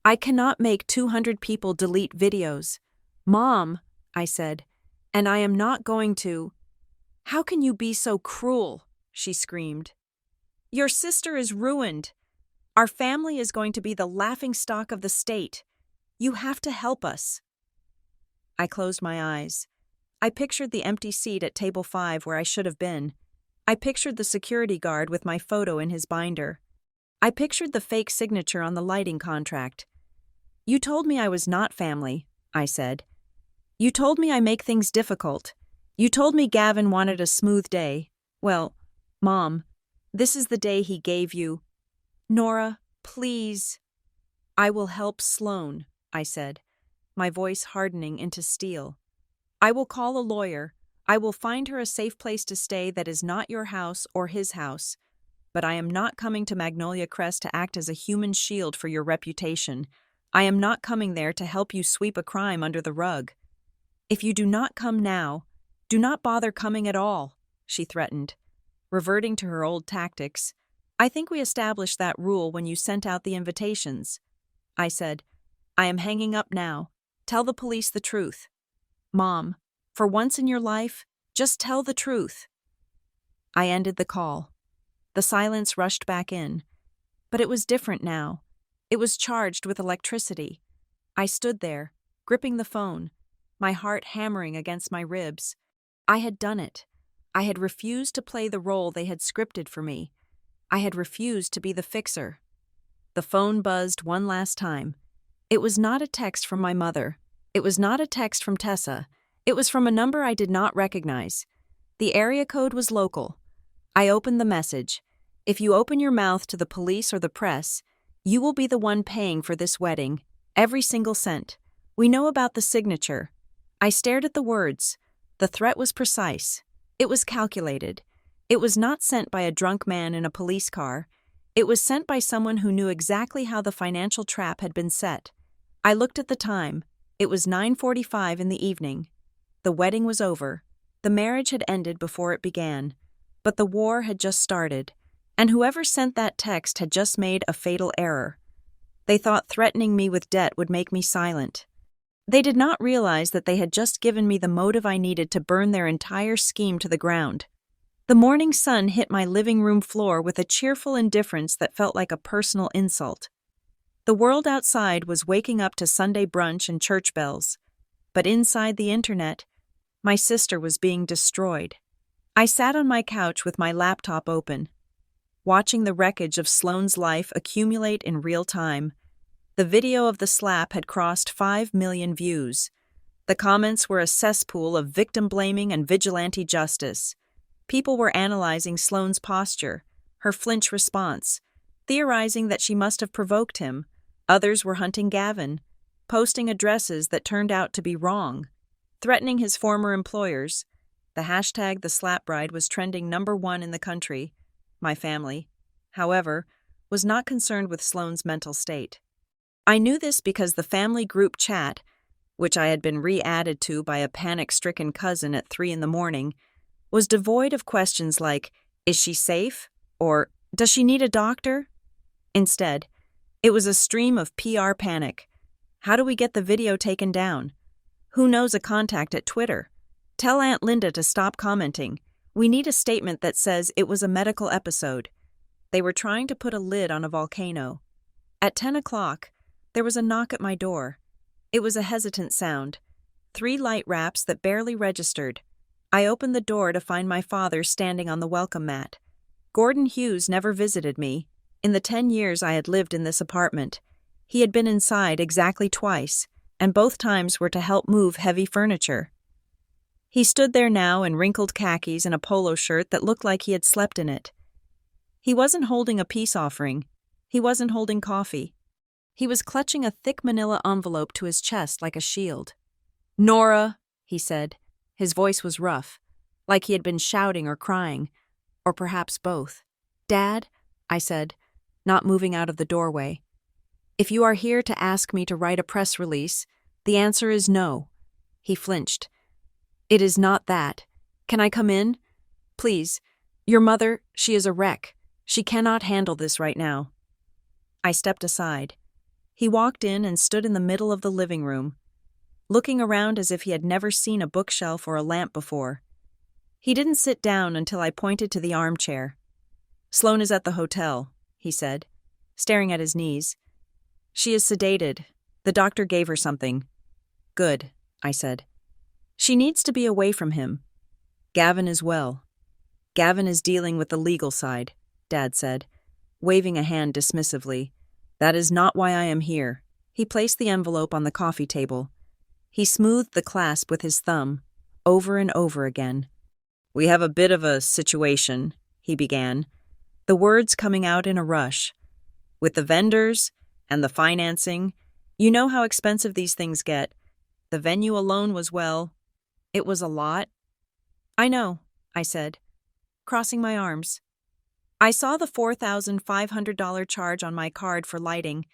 "I cannot make 200 people delete videos." "Mom," I said, "and I am not going to." "How can you be so cruel?" she screamed. "Your sister is ruined. Our family is going to be the laughingstock of the state. You have to help us." I closed my eyes. I pictured the empty seat at table 5 where I should have been. I pictured the security guard with my photo in his binder. I pictured the fake signature on the lighting contract. "You told me I was not family," I said. "You told me I make things difficult. You told me Gavin wanted a smooth day. Well, Mom, this is the day he gave you." "Nora, please." "I will help Sloane," I said, my voice hardening into steel. "I will call a lawyer. I will find her a safe place to stay that is not your house or his house. But I am not coming to Magnolia Crest to act as a human shield for your reputation. I am not coming there to help you sweep a crime under the rug. If you do not come now, do not bother coming at all," she threatened. Reverting to her old tactics, "I think we established that rule when you sent out the invitations." I said, "I am hanging up now. Tell the police the truth. Mom, for once in your life, just tell the truth." I ended the call. The silence rushed back in. But it was different now. It was charged with electricity. I stood there, gripping the phone, my heart hammering against my ribs. I had done it. I had refused to play the role they had scripted for me. I had refused to be the fixer. The phone buzzed one last time. It was not a text from my mother. It was not a text from Tessa. It was from a number I did not recognize. The area code was local. I opened the message. If you open your mouth to the police or the press, you will be the one paying for this wedding. Every single cent. We know about the signature. I stared at the words. The threat was precise. It was calculated. It was not sent by a drunk man in a police car. It was sent by someone who knew exactly how the financial trap had been set. I looked at the time. It was 9:45 in the evening. The wedding was over. The marriage had ended before it began. But the war had just started. And whoever sent that text had just made a fatal error. They thought threatening me with debt would make me silent. They did not realize that they had just given me the motive I needed to burn their entire scheme to the ground. The morning sun hit my living room floor with a cheerful indifference that felt like a personal insult. The world outside was waking up to Sunday brunch and church bells. But inside the internet, my sister was being destroyed. I sat on my couch with my laptop open, watching the wreckage of Sloane's life accumulate in real time. The video of the slap had crossed 5 million views. The comments were a cesspool of victim blaming and vigilante justice. People were analyzing Sloane's posture, her flinch response, theorizing that she must have provoked him. Others were hunting Gavin, posting addresses that turned out to be wrong, threatening his former employers. The hashtag #TheSlapBride was trending #1 in the country. My family, however, was not concerned with Sloane's mental state. I knew this because the family group chat, which I had been re-added to by a panic-stricken cousin at 3 a.m, was devoid of questions like, "Is she safe?" or "Does she need a doctor?" Instead, it was a stream of PR panic. How do we get the video taken down? Who knows a contact at Twitter? Tell Aunt Linda to stop commenting. We need a statement that says it was a medical episode. They were trying to put a lid on a volcano. At 10 o'clock, there was a knock at my door. It was a hesitant sound. 3 light raps that barely registered. I opened the door to find my father standing on the welcome mat. Gordon Hughes never visited me. In the 10 years I had lived in this apartment, he had been inside exactly twice, and both times were to help move heavy furniture. He stood there now in wrinkled khakis and a polo shirt that looked like he had slept in it. He wasn't holding a peace offering. He wasn't holding coffee. He was clutching a thick manila envelope to his chest like a shield. "Nora," he said. His voice was rough, like he had been shouting or crying, or perhaps both. "Dad," I said, not moving out of the doorway. "If you are here to ask me to write a press release, the answer is no." He flinched. "It is not that. Can I come in? Please. Your mother, she is a wreck. She cannot handle this right now." I stepped aside. He walked in and stood in the middle of the living room, looking around as if he had never seen a bookshelf or a lamp before. He didn't sit down until I pointed to the armchair. "Sloane is at the hotel," he said, staring at his knees. "She is sedated. The doctor gave her something." "Good," I said. "She needs to be away from him. Gavin is well." "Gavin is dealing with the legal side," Dad said, waving a hand dismissively. "That is not why I am here." He placed the envelope on the coffee table. He smoothed the clasp with his thumb, over and over again. "We have a bit of a situation," he began, the words coming out in a rush. "With the vendors and the financing, you know how expensive these things get. The venue alone was, well, it was a lot." "I know," I said, crossing my arms. "I saw the $4,500 charge on my card for lighting.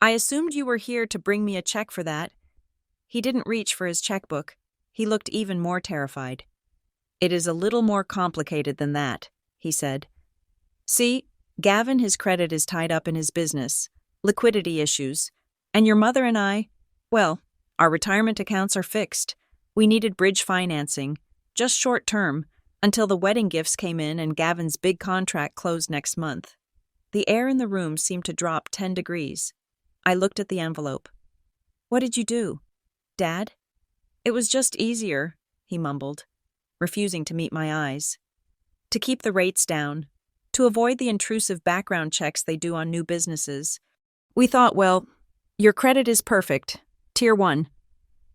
I assumed you were here to bring me a check for that." He didn't reach for his checkbook. He looked even more terrified. "It is a little more complicated than that," he said. "See, Gavin, his credit is tied up in his business, liquidity issues, and your mother and I, well, our retirement accounts are fixed. We needed bridge financing, just short term, until the wedding gifts came in and Gavin's big contract closed next month." The air in the room seemed to drop 10 degrees. I looked at the envelope. "What did you do, Dad?" "It was just easier," he mumbled, refusing to meet my eyes. "To keep the rates down, to avoid the intrusive background checks they do on new businesses. We thought, well, your credit is perfect. Tier 1.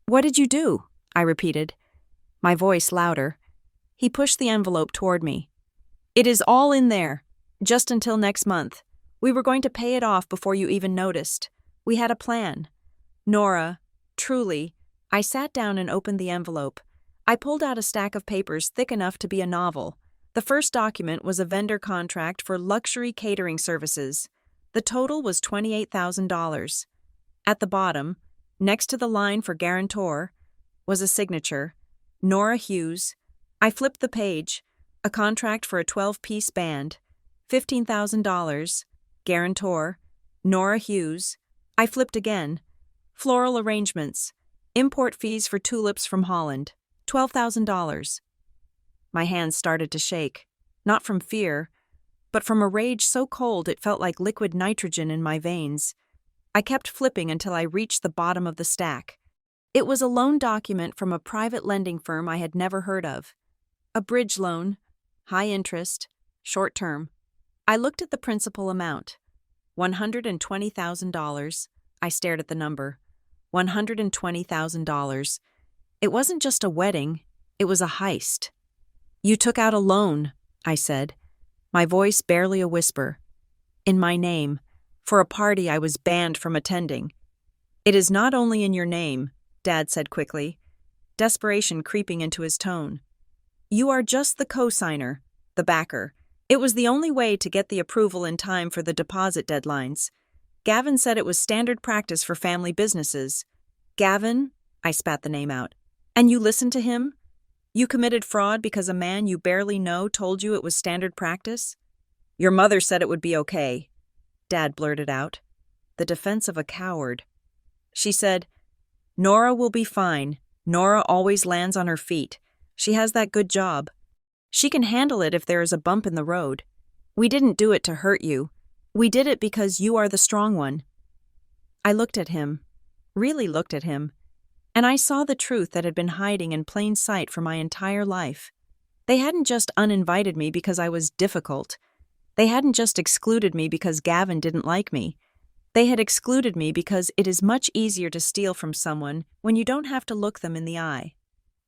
What did you do? I repeated, my voice louder. He pushed the envelope toward me. It is all in there, just until next month. We were going to pay it off before you even noticed. We had a plan. Nora, truly, I sat down and opened the envelope. I pulled out a stack of papers thick enough to be a novel. The first document was a vendor contract for luxury catering services. The total was $28,000. At the bottom, next to the line for guarantor, was a signature, Nora Hughes. I flipped the page. A contract for a 12-piece band, $15,000, guarantor, Nora Hughes. I flipped again. Floral arrangements, import fees for tulips from Holland, $12,000. My hands started to shake, not from fear, but from a rage so cold it felt like liquid nitrogen in my veins. I kept flipping until I reached the bottom of the stack. It was a loan document from a private lending firm I had never heard of. A bridge loan, high interest, short term. I looked at the principal amount. $120,000. I stared at the number. $120,000. It wasn't just a wedding, it was a heist. You took out a loan, I said, my voice barely a whisper. In my name, for a party I was banned from attending. It is not only in your name, Dad said quickly, desperation creeping into his tone. You are just the co-signer, the backer. It was the only way to get the approval in time for the deposit deadlines. Gavin said it was standard practice for family businesses. Gavin, I spat the name out. And you listened to him? You committed fraud because a man you barely know told you it was standard practice? Your mother said it would be okay, Dad blurted out. The defense of a coward. She said, Nora will be fine. Nora always lands on her feet. She has that good job. She can handle it if there is a bump in the road. We didn't do it to hurt you. We did it because you are the strong one. I looked at him, really looked at him, and I saw the truth that had been hiding in plain sight for my entire life. They hadn't just uninvited me because I was difficult. They hadn't just excluded me because Gavin didn't like me. They had excluded me because it is much easier to steal from someone when you don't have to look them in the eye.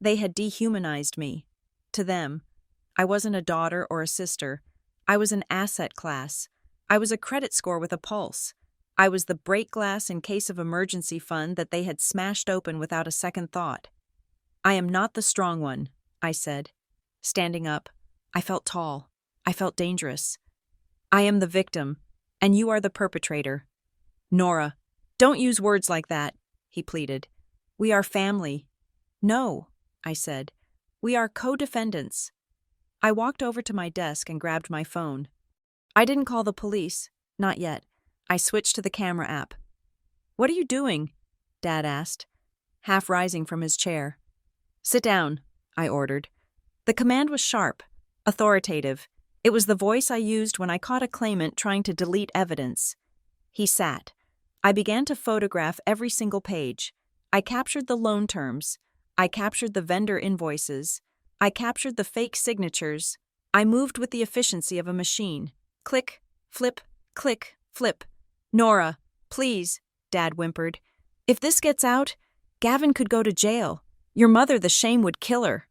They had dehumanized me. To them, I wasn't a daughter or a sister. I was an asset class. I was a credit score with a pulse. I was the break glass in case of emergency fund that they had smashed open without a second thought. I am not the strong one, I said. Standing up, I felt tall. I felt dangerous. I am the victim, and you are the perpetrator. Nora, don't use words like that, he pleaded. We are family. No, I said. We are co-defendants. I walked over to my desk and grabbed my phone. I didn't call the police, not yet. I switched to the camera app. What are you doing? Dad asked, half rising from his chair. Sit down, I ordered. The command was sharp, authoritative. It was the voice I used when I caught a claimant trying to delete evidence. He sat. I began to photograph every single page. I captured the loan terms. I captured the vendor invoices. I captured the fake signatures. I moved with the efficiency of a machine. Click, flip, click, flip. Nora, please, Dad whimpered. If this gets out, Gavin could go to jail. Your mother, the shame would kill her.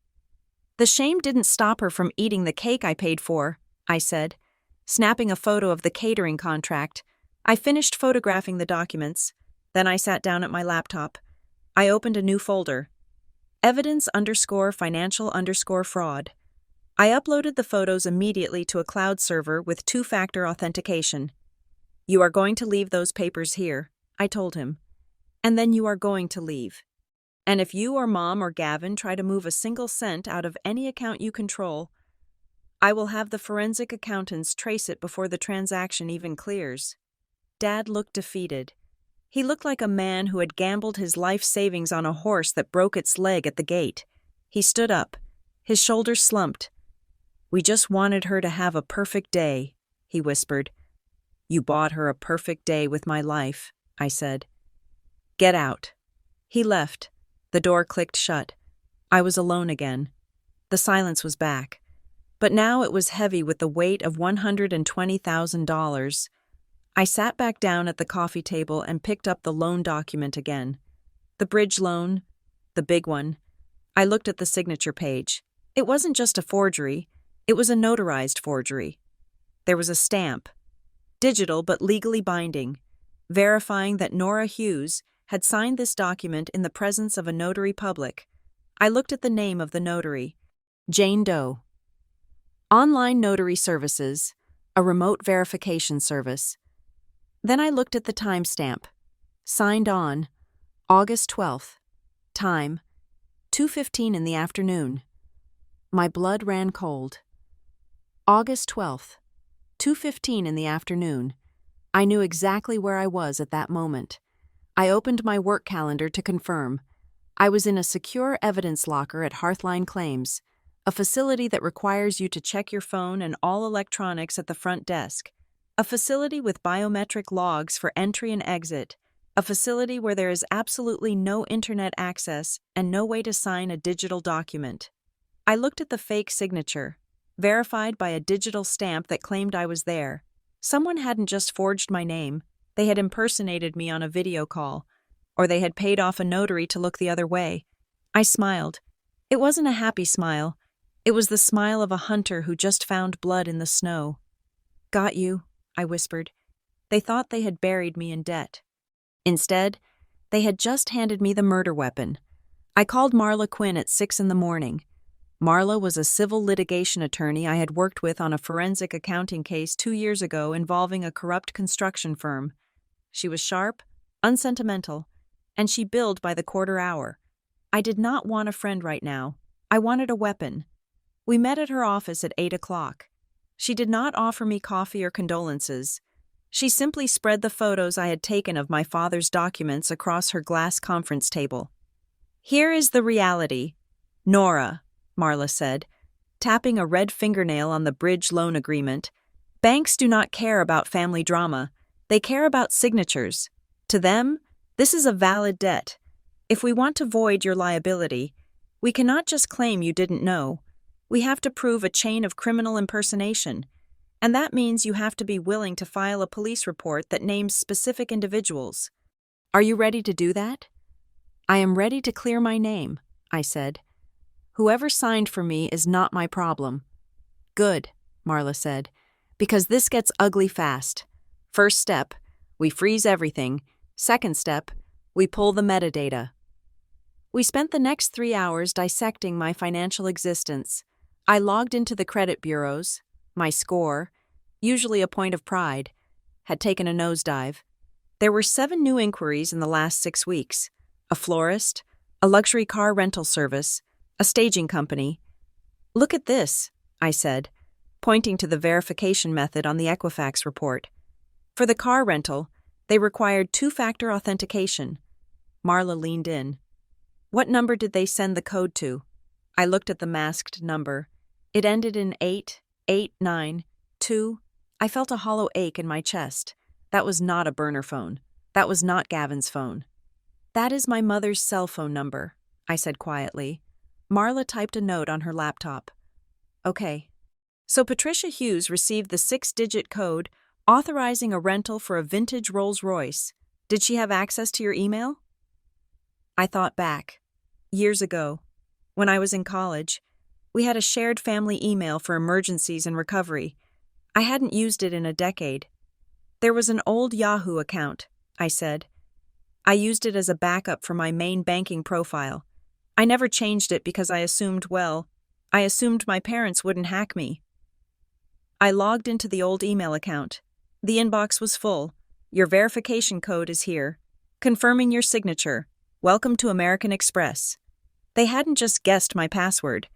The shame didn't stop her from eating the cake I paid for, I said, snapping a photo of the catering contract. I finished photographing the documents. Then I sat down at my laptop. I opened a new folder. Evidence_financial_fraud. I uploaded the photos immediately to a cloud server with two-factor authentication. You are going to leave those papers here, I told him. And then you are going to leave. And if you or Mom or Gavin try to move a single cent out of any account you control, I will have the forensic accountants trace it before the transaction even clears. Dad looked defeated. He looked like a man who had gambled his life savings on a horse that broke its leg at the gate. He stood up. His shoulders slumped. We just wanted her to have a perfect day, he whispered. You bought her a perfect day with my life, I said. Get out. He left. The door clicked shut. I was alone again. The silence was back. But now it was heavy with the weight of $120,000. I sat back down at the coffee table and picked up the loan document again. The bridge loan, the big one. I looked at the signature page. It wasn't just a forgery, it was a notarized forgery. There was a stamp, digital but legally binding, verifying that Nora Hughes had signed this document in the presence of a notary public. I looked at the name of the notary, Jane Doe. Online notary services, a remote verification service. Then I looked at the timestamp. Signed on August 12th. Time 2:15 in the afternoon. My blood ran cold. August 12th. 2:15 in the afternoon. I knew exactly where I was at that moment. I opened my work calendar to confirm. I was in a secure evidence locker at Hearthline Claims, a facility that requires you to check your phone and all electronics at the front desk, a facility with biometric logs for entry and exit, a facility where there is absolutely no internet access and no way to sign a digital document. I looked at the fake signature, verified by a digital stamp that claimed I was there. Someone hadn't just forged my name, they had impersonated me on a video call, or they had paid off a notary to look the other way. I smiled. It wasn't a happy smile. It was the smile of a hunter who just found blood in the snow. "Got you," I whispered. They thought they had buried me in debt. Instead, they had just handed me the murder weapon. I called Marla Quinn at 6 in the morning. Marla was a civil litigation attorney I had worked with on a forensic accounting case 2 years ago involving a corrupt construction firm. She was sharp, unsentimental, and she billed by the quarter hour. I did not want a friend right now. I wanted a weapon. We met at her office at 8 o'clock. She did not offer me coffee or condolences. She simply spread the photos I had taken of my father's documents across her glass conference table. "Here is the reality, Nora," Marla said, tapping a red fingernail on the bridge loan agreement. "Banks do not care about family drama. They care about signatures. To them, this is a valid debt. If we want to void your liability, we cannot just claim you didn't know. We have to prove a chain of criminal impersonation, and that means you have to be willing to file a police report that names specific individuals. Are you ready to do that?" "I am ready to clear my name," I said. "Whoever signed for me is not my problem." "Good," Marla said, "because this gets ugly fast. First step, we freeze everything. Second step, we pull the metadata." We spent the next 3 hours dissecting my financial existence. I logged into the credit bureaus. My score, usually a point of pride, had taken a nosedive. There were 7 new inquiries in the last 6 weeks. A florist, a luxury car rental service, a staging company. "Look at this," I said, pointing to the verification method on the Equifax report. For the car rental, they required 2-factor authentication. Marla leaned in. "What number did they send the code to?" I looked at the masked number. It ended in 8892. I felt a hollow ache in my chest. That was not a burner phone. That was not Gavin's phone. "That is my mother's cell phone number," I said quietly. Marla typed a note on her laptop. "Okay." So Patricia Hughes received the 6-digit code authorizing a rental for a vintage Rolls-Royce. Did she have access to your email? I thought back. Years ago, when I was in college, we had a shared family email for emergencies and recovery. I hadn't used it in a decade. "There was an old Yahoo account," I said. "I used it as a backup for my main banking profile. I never changed it because I assumed my parents wouldn't hack me." I logged into the old email account. The inbox was full. "Your verification code is here. Confirming your signature. Welcome to American Express." They hadn't just guessed my password.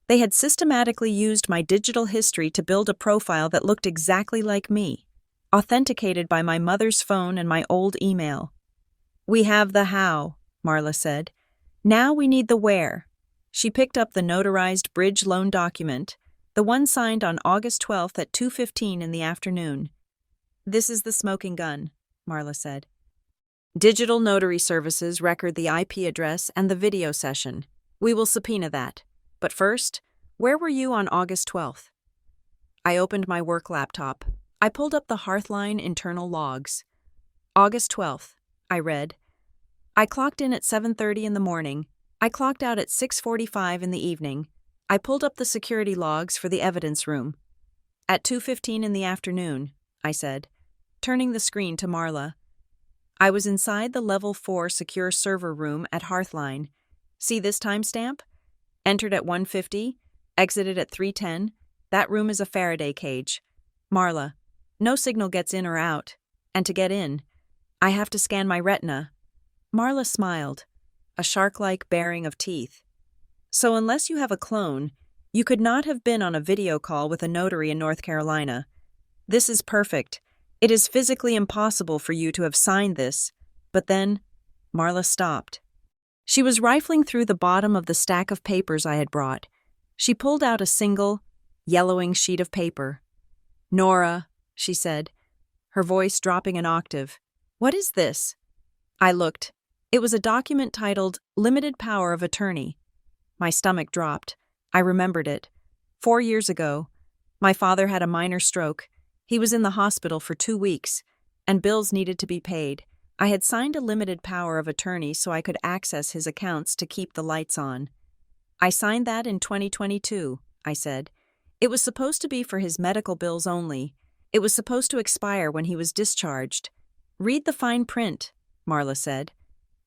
They had systematically used my digital history to build a profile that looked exactly like me, authenticated by my mother's phone and my old email. "We have the how," Marla said. "Now we need the where." She picked up the notarized bridge loan document, the one signed on August 12th at 2:15 in the afternoon. "This is the smoking gun," Marla said. "Digital notary services record the IP address and the video session. We will subpoena that. But first, where were you on August 12th? I opened my work laptop. I pulled up the Hearthline internal logs. August 12th, I read. I clocked in at 7:30 in the morning. I clocked out at 6:45 in the evening. I pulled up the security logs for the evidence room. At 2:15 in the afternoon, I said, turning the screen to Marla. I was inside the Level 4 secure server room at Hearthline. See this timestamp? Entered at 1:50, exited at 3:10. That room is a Faraday cage. Marla, no signal gets in or out. And to get in, I have to scan my retina. Marla smiled, a shark-like baring of teeth. So unless you have a clone, you could not have been on a video call with a notary in North Carolina. This is perfect. It is physically impossible for you to have signed this. But then, Marla stopped. She was rifling through the bottom of the stack of papers I had brought. She pulled out a single, yellowing sheet of paper. Nora, she said, her voice dropping an octave. What is this? I looked. It was a document titled Limited Power of Attorney. My stomach dropped. I remembered it. 4 years ago, my father had a minor stroke. He was in the hospital for 2 weeks, and bills needed to be paid. I had signed a limited power of attorney so I could access his accounts to keep the lights on. I signed that in 2022, I said. It was supposed to be for his medical bills only. It was supposed to expire when he was discharged. Read the fine print, Marla said.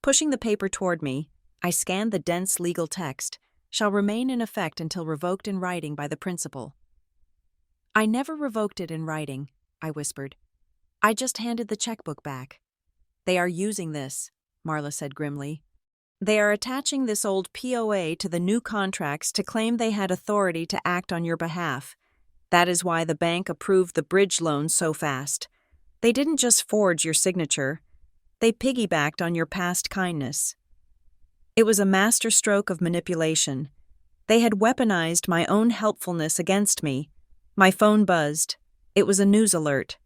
Pushing the paper toward me, I scanned the dense legal text. Shall remain in effect until revoked in writing by the principal. I never revoked it in writing, I whispered. I just handed the checkbook back. They are using this, Marla said grimly. They are attaching this old POA to the new contracts to claim they had authority to act on your behalf. That is why the bank approved the bridge loan so fast. They didn't just forge your signature. They piggybacked on your past kindness. It was a masterstroke of manipulation. They had weaponized my own helpfulness against me. My phone buzzed. It was a news alert.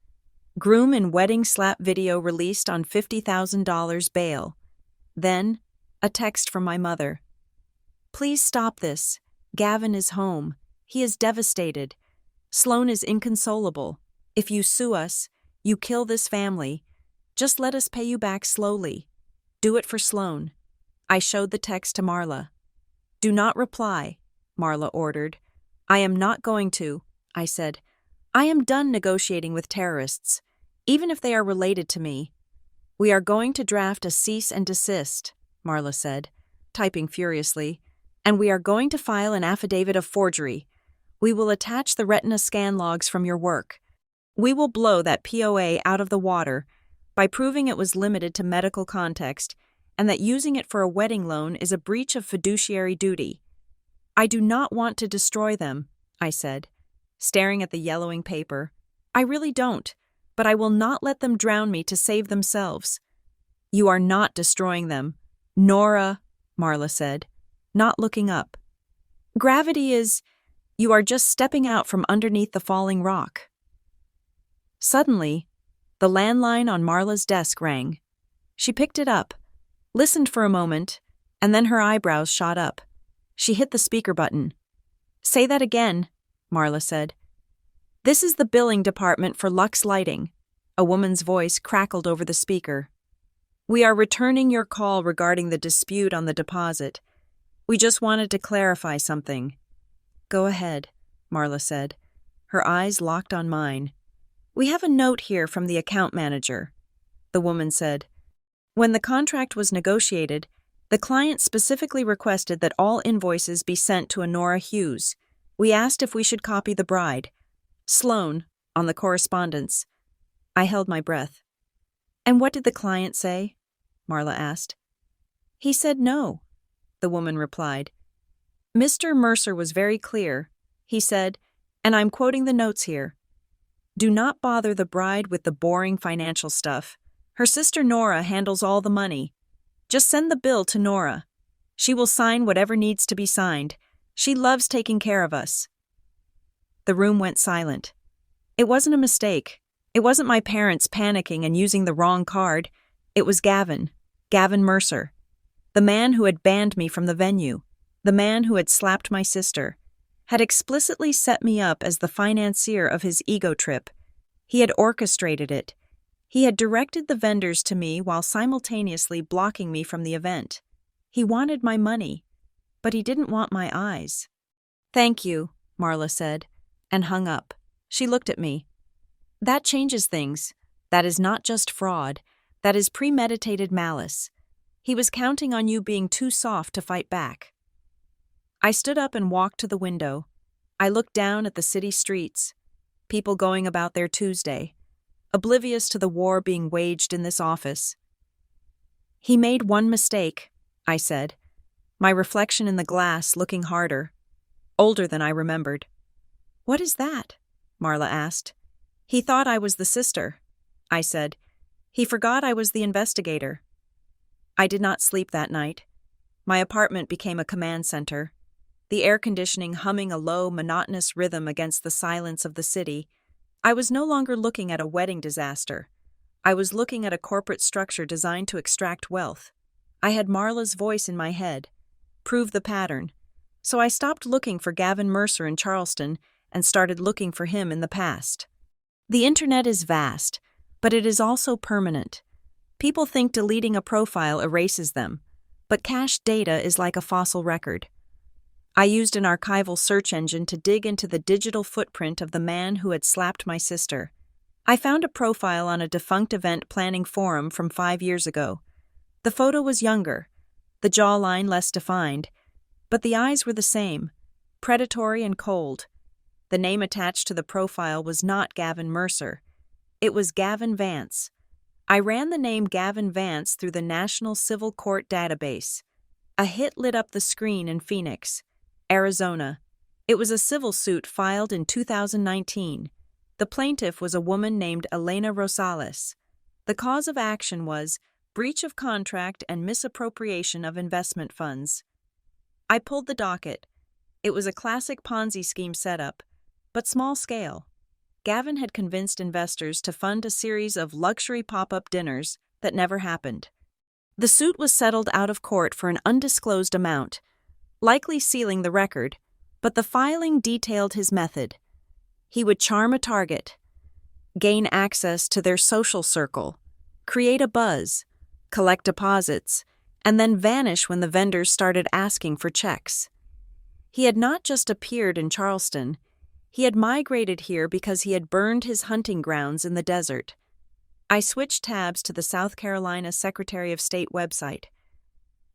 Groom in wedding slap video released on $50,000 bail. Then, a text from my mother. Please stop this. Gavin is home. He is devastated. Sloan is inconsolable. If you sue us, you kill this family. Just let us pay you back slowly. Do it for Sloan. I showed the text to Marla. Do not reply, Marla ordered. I am not going to, I said. I am done negotiating with terrorists, even if they are related to me. We are going to draft a cease and desist, Marla said, typing furiously, and we are going to file an affidavit of forgery. We will attach the retina scan logs from your work. We will blow that POA out of the water by proving it was limited to medical context and that using it for a wedding loan is a breach of fiduciary duty. I do not want to destroy them, I said, staring at the yellowing paper. I really don't, but I will not let them drown me to save themselves. You are not destroying them. Nora, Marla said, not looking up. Gravity is... You are just stepping out from underneath the falling rock. Suddenly, the landline on Marla's desk rang. She picked it up, listened for a moment, and then her eyebrows shot up. She hit the speaker button. Say that again, Marla said. This is the billing department for Lux Lighting. A woman's voice crackled over the speaker. We are returning your call regarding the dispute on the deposit. We just wanted to clarify something. Go ahead, Marla said. Her eyes locked on mine. We have a note here from the account manager, the woman said. When the contract was negotiated, the client specifically requested that all invoices be sent to a Nora Hughes. We asked if we should copy the bride, Sloan, on the correspondence. I held my breath. And what did the client say? Marla asked. He said no, the woman replied. Mr. Mercer was very clear. He said, and I'm quoting the notes here, do not bother the bride with the boring financial stuff. Her sister Nora handles all the money. Just send the bill to Nora. She will sign whatever needs to be signed. She loves taking care of us. The room went silent. It wasn't a mistake. It wasn't my parents panicking and using the wrong card. It was Gavin Mercer, the man who had banned me from the venue, the man who had slapped my sister, had explicitly set me up as the financier of his ego trip. He had orchestrated it. He had directed the vendors to me while simultaneously blocking me from the event. He wanted my money, but he didn't want my eyes. "Thank you," Marla said, and hung up. She looked at me. "That changes things. That is not just fraud. That is premeditated malice. He was counting on you being too soft to fight back." I stood up and walked to the window. I looked down at the city streets, people going about their Tuesday, oblivious to the war being waged in this office. "He made one mistake," I said, my reflection in the glass looking harder, older than I remembered. "What is that?" Marla asked. "He thought I was the sister," I said. "He forgot I was the investigator." I did not sleep that night. My apartment became a command center, the air conditioning humming a low, monotonous rhythm against the silence of the city. I was no longer looking at a wedding disaster. I was looking at a corporate structure designed to extract wealth. I had Marla's voice in my head. Prove the pattern. So I stopped looking for Gavin Mercer in Charleston and started looking for him in the past. The internet is vast, but it is also permanent. People think deleting a profile erases them, but cached data is like a fossil record. I used an archival search engine to dig into the digital footprint of the man who had slapped my sister. I found a profile on a defunct event planning forum from 5 years ago. The photo was younger, the jawline less defined, but the eyes were the same, predatory and cold. The name attached to the profile was not Gavin Mercer. It was Gavin Vance. I ran the name Gavin Vance through the National Civil Court database. A hit lit up the screen in Phoenix, Arizona. It was a civil suit filed in 2019. The plaintiff was a woman named Elena Rosales. The cause of action was breach of contract and misappropriation of investment funds. I pulled the docket. It was a classic Ponzi scheme setup, but small scale. Gavin had convinced investors to fund a series of luxury pop-up dinners that never happened. The suit was settled out of court for an undisclosed amount, likely sealing the record, but the filing detailed his method. He would charm a target, gain access to their social circle, create a buzz, collect deposits, and then vanish when the vendors started asking for checks. He had not just appeared in Charleston. He had migrated here because he had burned his hunting grounds in the desert. I switched tabs to the South Carolina Secretary of State website.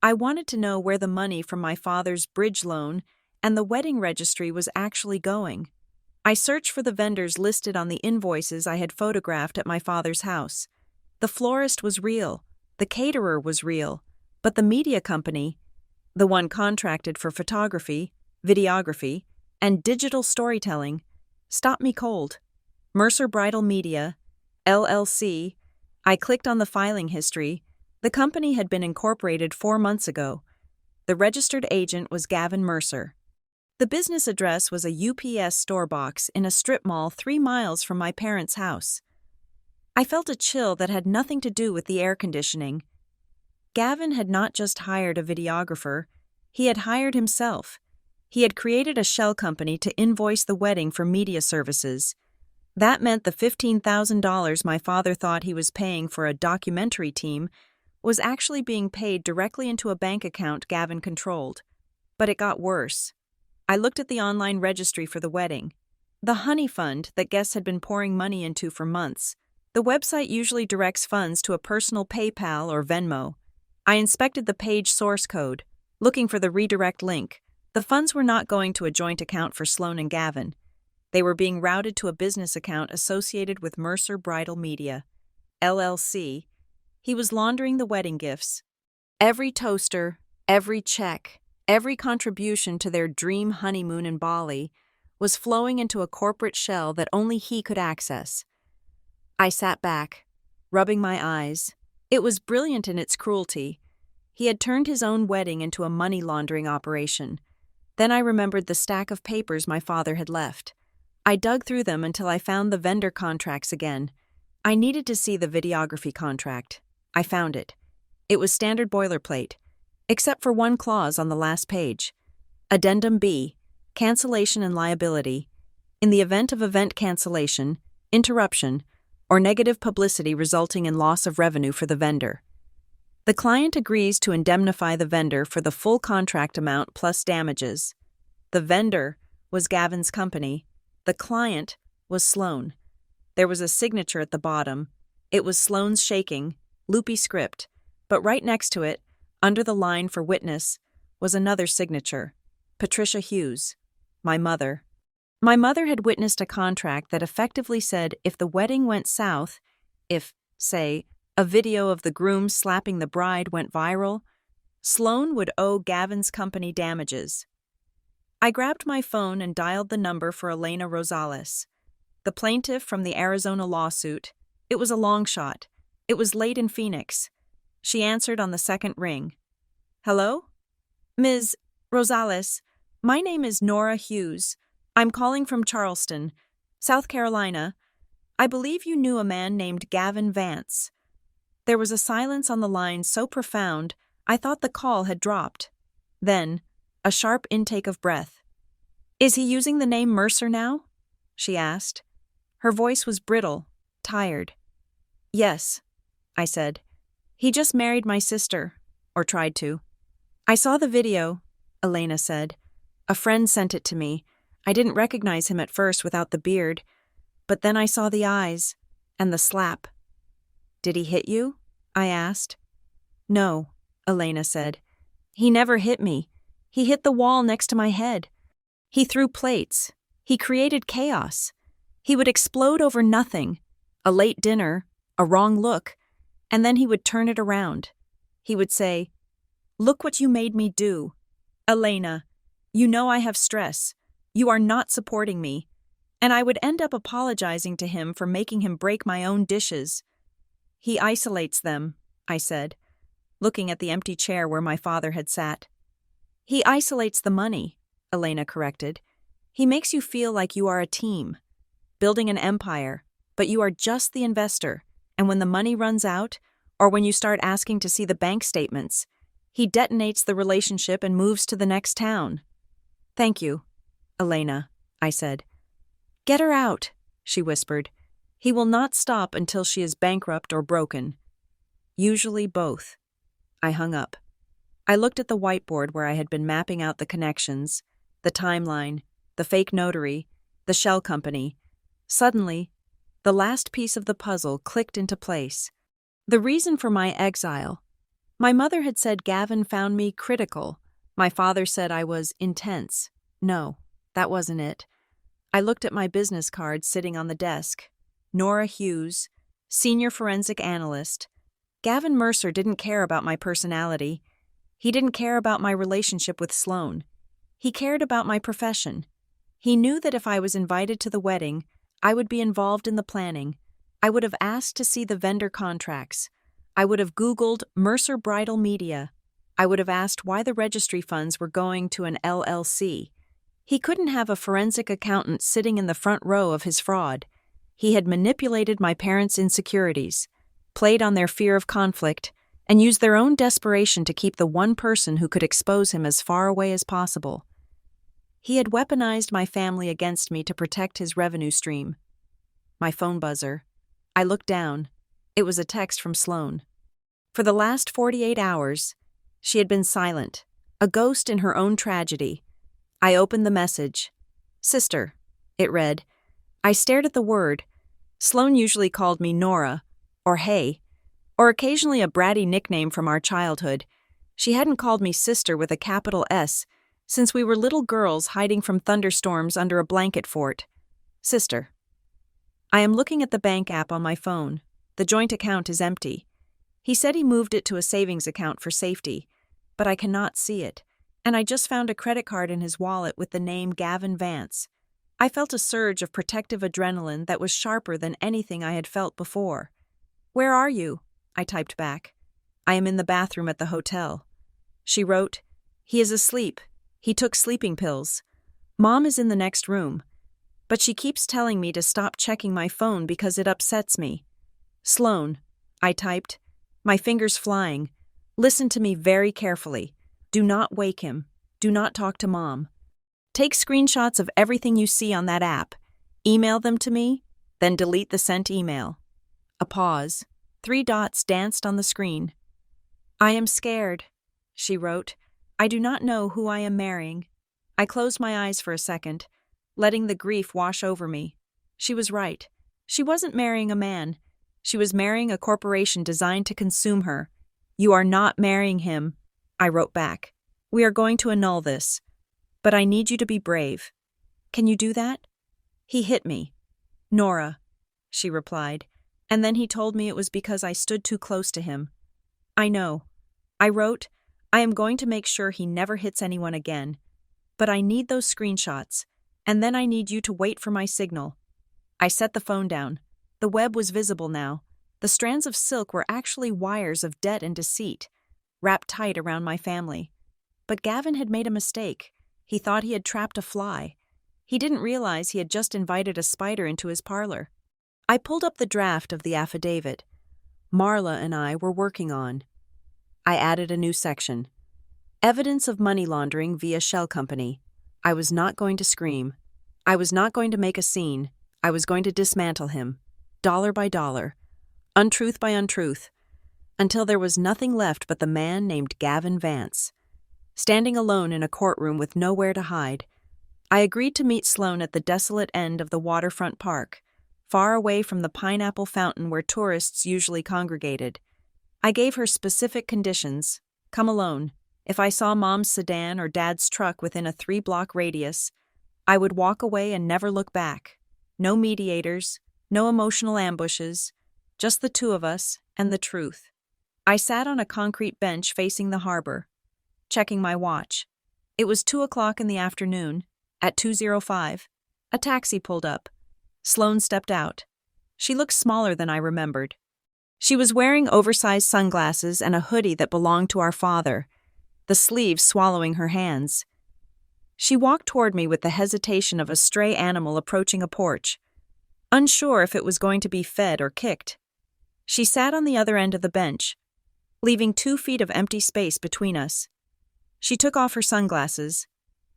I wanted to know where the money from my father's bridge loan and the wedding registry was actually going. I searched for the vendors listed on the invoices I had photographed at my father's house. The florist was real, the caterer was real, but the media company, the one contracted for photography, videography, and digital storytelling, stopped me cold. Mercer Bridal Media, LLC. I clicked on the filing history. The company had been incorporated 4 months ago. The registered agent was Gavin Mercer. The business address was a UPS store box in a strip mall 3 miles from my parents' house. I felt a chill that had nothing to do with the air conditioning. Gavin had not just hired a videographer, he had hired himself. He had created a shell company to invoice the wedding for media services. That meant the $15,000 my father thought he was paying for a documentary team was actually being paid directly into a bank account Gavin controlled. But it got worse. I looked at the online registry for the wedding, the honey fund that guests had been pouring money into for months. The website usually directs funds to a personal PayPal or Venmo. I inspected the page source code, looking for the redirect link. The funds were not going to a joint account for Sloan and Gavin. They were being routed to a business account associated with Mercer Bridal Media, LLC. He was laundering the wedding gifts. Every toaster, every check, every contribution to their dream honeymoon in Bali was flowing into a corporate shell that only he could access. I sat back, rubbing my eyes. It was brilliant in its cruelty. He had turned his own wedding into a money laundering operation. Then I remembered the stack of papers my father had left. I dug through them until I found the vendor contracts again. I needed to see the videography contract. I found it. It was standard boilerplate, except for one clause on the last page. Addendum B, cancellation and liability. In the event of event cancellation, interruption, or negative publicity resulting in loss of revenue for the vendor. The client agrees to indemnify the vendor for the full contract amount plus damages. The vendor was Gavin's company. The client was Sloan. There was a signature at the bottom. It was Sloan's shaking, loopy script, but right next to it, under the line for witness, was another signature, Patricia Hughes, my mother. My mother had witnessed a contract that effectively said if the wedding went south, if, say, a video of the groom slapping the bride went viral, Sloan would owe Gavin's company damages. I grabbed my phone and dialed the number for Elena Rosales, the plaintiff from the Arizona lawsuit. It was a long shot. It was late in Phoenix. She answered on the second ring. Hello? Ms. Rosales, my name is Nora Hughes. I'm calling from Charleston, South Carolina. I believe you knew a man named Gavin Vance. There was a silence on the line so profound, I thought the call had dropped. Then, a sharp intake of breath. Is he using the name Mercer now? She asked. Her voice was brittle, tired. Yes, I said. He just married my sister, or tried to. I saw the video, Elena said. A friend sent it to me. I didn't recognize him at first without the beard, but then I saw the eyes and the slap. Did he hit you? I asked. No, Elena said. He never hit me. He hit the wall next to my head. He threw plates. He created chaos. He would explode over nothing, a late dinner, a wrong look, and then he would turn it around. He would say, "Look what you made me do. Elena, you know I have stress. You are not supporting me." And I would end up apologizing to him for making him break my own dishes. He isolates them, I said, looking at the empty chair where my father had sat. He isolates the money, Elena corrected. He makes you feel like you are a team, building an empire, but you are just the investor, and when the money runs out, or when you start asking to see the bank statements, he detonates the relationship and moves to the next town. Thank you, Elena, I said. Get her out, she whispered. He will not stop until she is bankrupt or broken. Usually both. I hung up. I looked at the whiteboard where I had been mapping out the connections, the timeline, the fake notary, the shell company. Suddenly, the last piece of the puzzle clicked into place. The reason for my exile. My mother had said Gavin found me critical. My father said I was intense. No, that wasn't it. I looked at my business card sitting on the desk. Nora Hughes, senior forensic analyst. Gavin Mercer didn't care about my personality. He didn't care about my relationship with Sloan. He cared about my profession. He knew that if I was invited to the wedding, I would be involved in the planning. I would have asked to see the vendor contracts. I would have Googled Mercer Bridal Media. I would have asked why the registry funds were going to an LLC. He couldn't have a forensic accountant sitting in the front row of his fraud. He had manipulated my parents' insecurities, played on their fear of conflict, and used their own desperation to keep the one person who could expose him as far away as possible. He had weaponized my family against me to protect his revenue stream. My phone buzzer. I looked down. It was a text from Sloan. For the last 48 hours, she had been silent, a ghost in her own tragedy. I opened the message. Sister, it read. I stared at the word. Sloan usually called me Nora, or Hey, or occasionally a bratty nickname from our childhood. She hadn't called me sister with a capital S since we were little girls hiding from thunderstorms under a blanket fort. Sister. I am looking at the bank app on my phone. The joint account is empty. He said he moved it to a savings account for safety, but I cannot see it, and I just found a credit card in his wallet with the name Gavin Vance. I felt a surge of protective adrenaline that was sharper than anything I had felt before. Where are you? I typed back. I am in the bathroom at the hotel. She wrote, He is asleep. He took sleeping pills. Mom is in the next room. But she keeps telling me to stop checking my phone because it upsets me. Sloan, I typed, my fingers flying. Listen to me very carefully. Do not wake him. Do not talk to Mom. Take screenshots of everything you see on that app. Email them to me, then then delete the sent email. A pause. 3 dots danced on the screen. I am scared, she wrote. I do not know who I am marrying. I closed my eyes for a second, letting the grief wash over me. She was right. She wasn't marrying a man. She was marrying a corporation designed to consume her. You are not marrying him, I wrote back. We are going to annul this. But I need you to be brave. Can you do that? He hit me. Nora, she replied, and then he told me it was because I stood too close to him. I know. I wrote, I am going to make sure he never hits anyone again. But I need those screenshots, and then I need you to wait for my signal. I set the phone down. The web was visible now. The strands of silk were actually wires of debt and deceit, wrapped tight around my family. But Gavin had made a mistake. He thought he had trapped a fly. He didn't realize he had just invited a spider into his parlor. I pulled up the draft of the affidavit Marla and I were working on. I added a new section. Evidence of money laundering via shell company. I was not going to scream. I was not going to make a scene. I was going to dismantle him, dollar by dollar, untruth by untruth, until there was nothing left but the man named Gavin Vance. Standing alone in a courtroom with nowhere to hide, I agreed to meet Sloane at the desolate end of the waterfront park, far away from the pineapple fountain where tourists usually congregated. I gave her specific conditions. Come alone. If I saw Mom's sedan or Dad's truck within a 3-block radius, I would walk away and never look back. No mediators, no emotional ambushes, just the two of us and the truth. I sat on a concrete bench facing the harbor, checking my watch. It was 2:00 in the afternoon. At 2:05, a taxi pulled up. Sloane stepped out. She looked smaller than I remembered. She was wearing oversized sunglasses and a hoodie that belonged to our father, the sleeves swallowing her hands. She walked toward me with the hesitation of a stray animal approaching a porch, unsure if it was going to be fed or kicked. She sat on the other end of the bench, leaving 2 feet of empty space between us. She took off her sunglasses.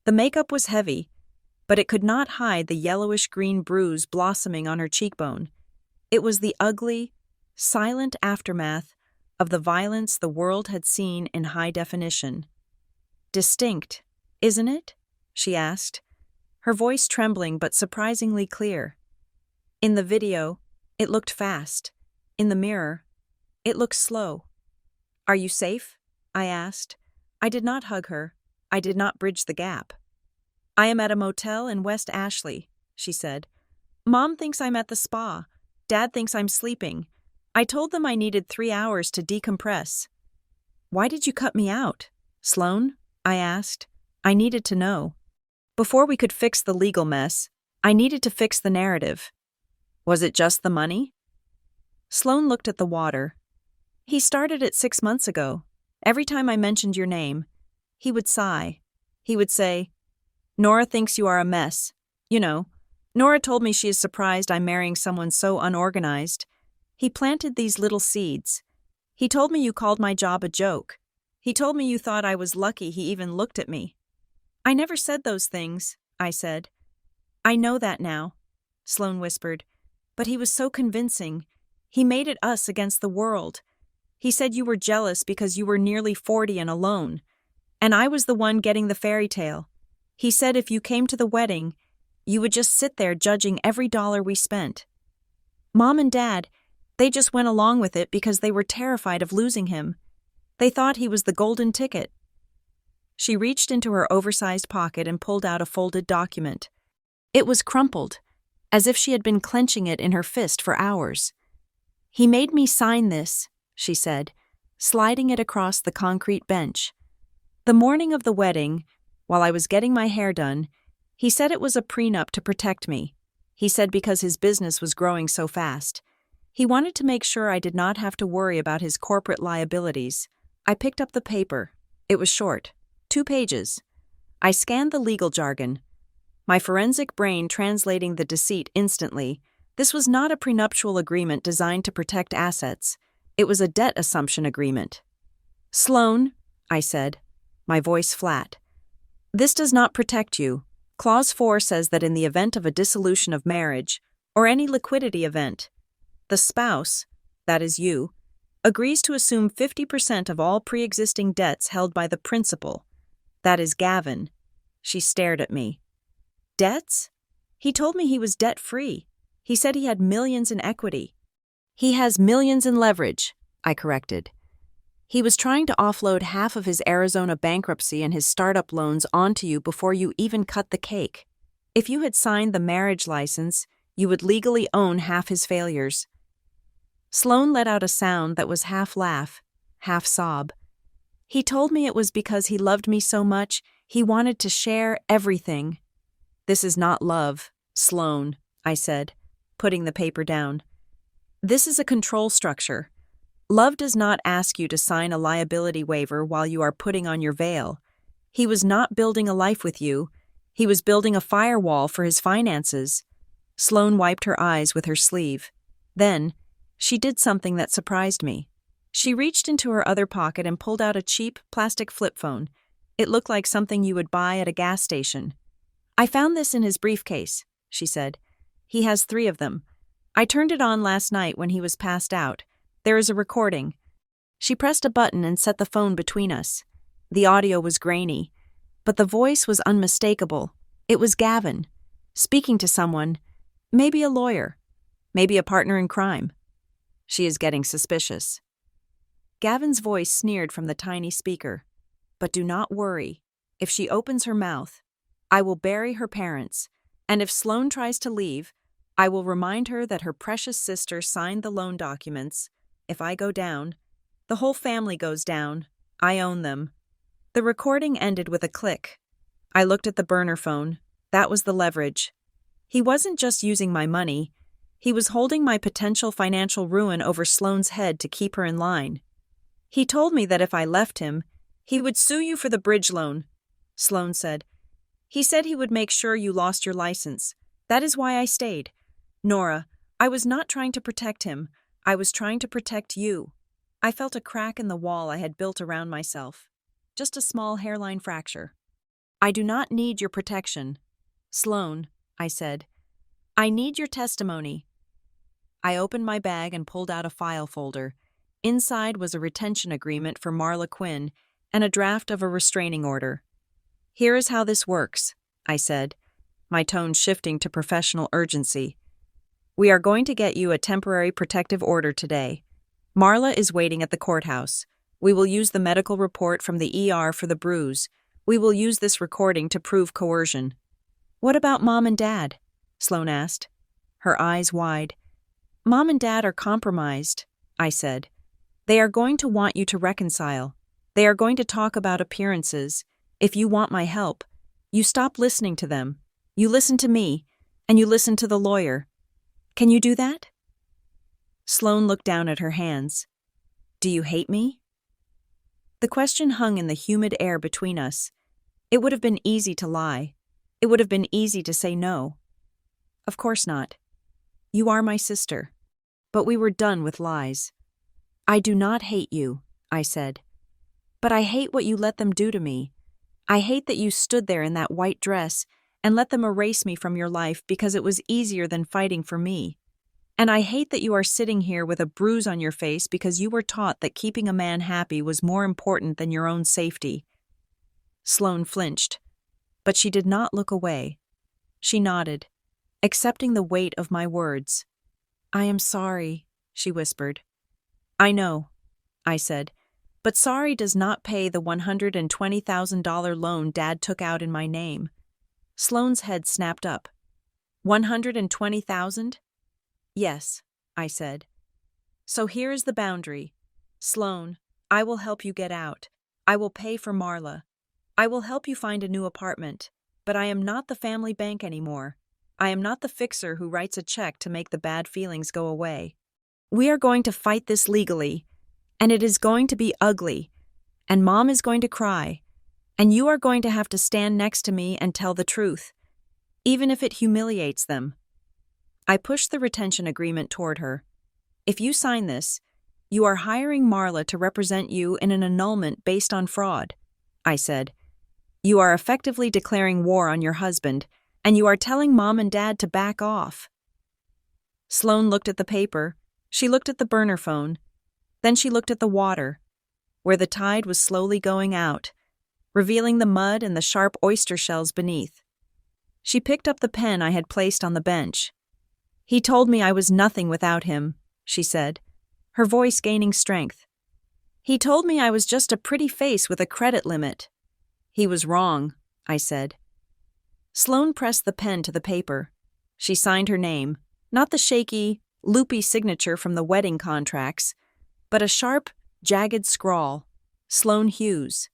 The makeup was heavy, but it could not hide the yellowish-green bruise blossoming on her cheekbone. It was the ugly, silent aftermath of the violence the world had seen in high definition. Distinct, isn't it? She asked, her voice trembling but surprisingly clear. In the video, it looked fast. In the mirror, it looked slow. Are you safe? I asked. I did not hug her. I did not bridge the gap. I am at a motel in West Ashley, she said. Mom thinks I'm at the spa. Dad thinks I'm sleeping. I told them I needed 3 hours to decompress. Why did you cut me out, Sloane? I asked. I needed to know. Before we could fix the legal mess, I needed to fix the narrative. Was it just the money? Sloane looked at the water. He started it 6 months ago. Every time I mentioned your name, he would sigh. He would say, Nora thinks you are a mess. You know, Nora told me she is surprised I'm marrying someone so unorganized. He planted these little seeds. He told me you called my job a joke. He told me you thought I was lucky he even looked at me. I never said those things, I said. I know that now, Sloane whispered. But he was so convincing. He made it us against the world. He said you were jealous because you were nearly 40 and alone. And I was the one getting the fairy tale. He said if you came to the wedding, you would just sit there judging every dollar we spent. Mom and Dad, they just went along with it because they were terrified of losing him. They thought he was the golden ticket. She reached into her oversized pocket and pulled out a folded document. It was crumpled, as if she had been clenching it in her fist for hours. He made me sign this, she said, sliding it across the concrete bench. The morning of the wedding, while I was getting my hair done, he said it was a prenup to protect me. He said because his business was growing so fast. He wanted to make sure I did not have to worry about his corporate liabilities. I picked up the paper. It was short, 2 pages. I scanned the legal jargon, my forensic brain translating the deceit instantly. This was not a prenuptial agreement designed to protect assets. It was a debt assumption agreement. Sloane, I said, my voice flat. This does not protect you. Clause 4 says that in the event of a dissolution of marriage, or any liquidity event. The spouse, that is you, agrees to assume 50% of all pre-existing debts held by the principal, that is Gavin. She stared at me. Debts? He told me he was debt-free. He said he had millions in equity. He has millions in leverage, I corrected. He was trying to offload half of his Arizona bankruptcy and his startup loans onto you before you even cut the cake. If you had signed the marriage license, you would legally own half his failures. Sloane let out a sound that was half laugh, half sob. He told me it was because he loved me so much, he wanted to share everything. This is not love, Sloane, I said, putting the paper down. This is a control structure. Love does not ask you to sign a liability waiver while you are putting on your veil. He was not building a life with you. He was building a firewall for his finances. Sloane wiped her eyes with her sleeve. Then, she did something that surprised me. She reached into her other pocket and pulled out a cheap plastic flip phone. It looked like something you would buy at a gas station. I found this in his briefcase, she said. He has 3 of them. I turned it on last night when he was passed out. There is a recording. She pressed a button and set the phone between us. The audio was grainy, but the voice was unmistakable. It was Gavin, speaking to someone, maybe a lawyer, maybe a partner in crime. She is getting suspicious. Gavin's voice sneered from the tiny speaker. But do not worry. If she opens her mouth, I will bury her parents, and if Sloane tries to leave, I will remind her that her precious sister signed the loan documents. If I go down, the whole family goes down. I own them. The recording ended with a click. I looked at the burner phone. That was the leverage. He wasn't just using my money. He was holding my potential financial ruin over Sloane's head to keep her in line. He told me that if I left him, he would sue you for the bridge loan, Sloane said. He said he would make sure you lost your license. That is why I stayed. Nora, I was not trying to protect him. I was trying to protect you. I felt a crack in the wall I had built around myself. Just a small hairline fracture. I do not need your protection. Sloane, I said. I need your testimony. I opened my bag and pulled out a file folder. Inside was a retention agreement for Marla Quinn and a draft of a restraining order. Here is how this works, I said, my tone shifting to professional urgency. We are going to get you a temporary protective order today. Marla is waiting at the courthouse. We will use the medical report from the ER for the bruise. We will use this recording to prove coercion. What about Mom and Dad? Sloane asked, her eyes wide. Mom and Dad are compromised, I said. They are going to want you to reconcile. They are going to talk about appearances. If you want my help, you stop listening to them. You listen to me, and you listen to the lawyer. Can you do that? Sloane looked down at her hands. Do you hate me? The question hung in the humid air between us. It would have been easy to lie. It would have been easy to say no. Of course not. You are my sister. But we were done with lies. I do not hate you, I said. But I hate what you let them do to me. I hate that you stood there in that white dress and let them erase me from your life because it was easier than fighting for me. And I hate that you are sitting here with a bruise on your face because you were taught that keeping a man happy was more important than your own safety. Sloane flinched, but she did not look away. She nodded, accepting the weight of my words. I am sorry, she whispered. I know, I said, but sorry does not pay the $120,000 loan Dad took out in my name. Sloane's head snapped up. $120,000? Yes, I said. So here is the boundary. Sloane, I will help you get out. I will pay for Marla. I will help you find a new apartment, but I am not the family bank anymore. I am not the fixer who writes a check to make the bad feelings go away. We are going to fight this legally, and it is going to be ugly, and Mom is going to cry, and you are going to have to stand next to me and tell the truth, even if it humiliates them. I pushed the retention agreement toward her. If you sign this, you are hiring Marla to represent you in an annulment based on fraud, I said. You are effectively declaring war on your husband, and you are telling Mom and Dad to back off. Sloane looked at the paper. She looked at the burner phone. Then she looked at the water, where the tide was slowly going out, revealing the mud and the sharp oyster shells beneath. She picked up the pen I had placed on the bench. "He told me I was nothing without him," she said, her voice gaining strength. "He told me I was just a pretty face with a credit limit." "He was wrong," I said. Sloane pressed the pen to the paper. She signed her name, not the shaky, loopy signature from the wedding contracts, but a sharp, jagged scrawl, Sloane Hughes.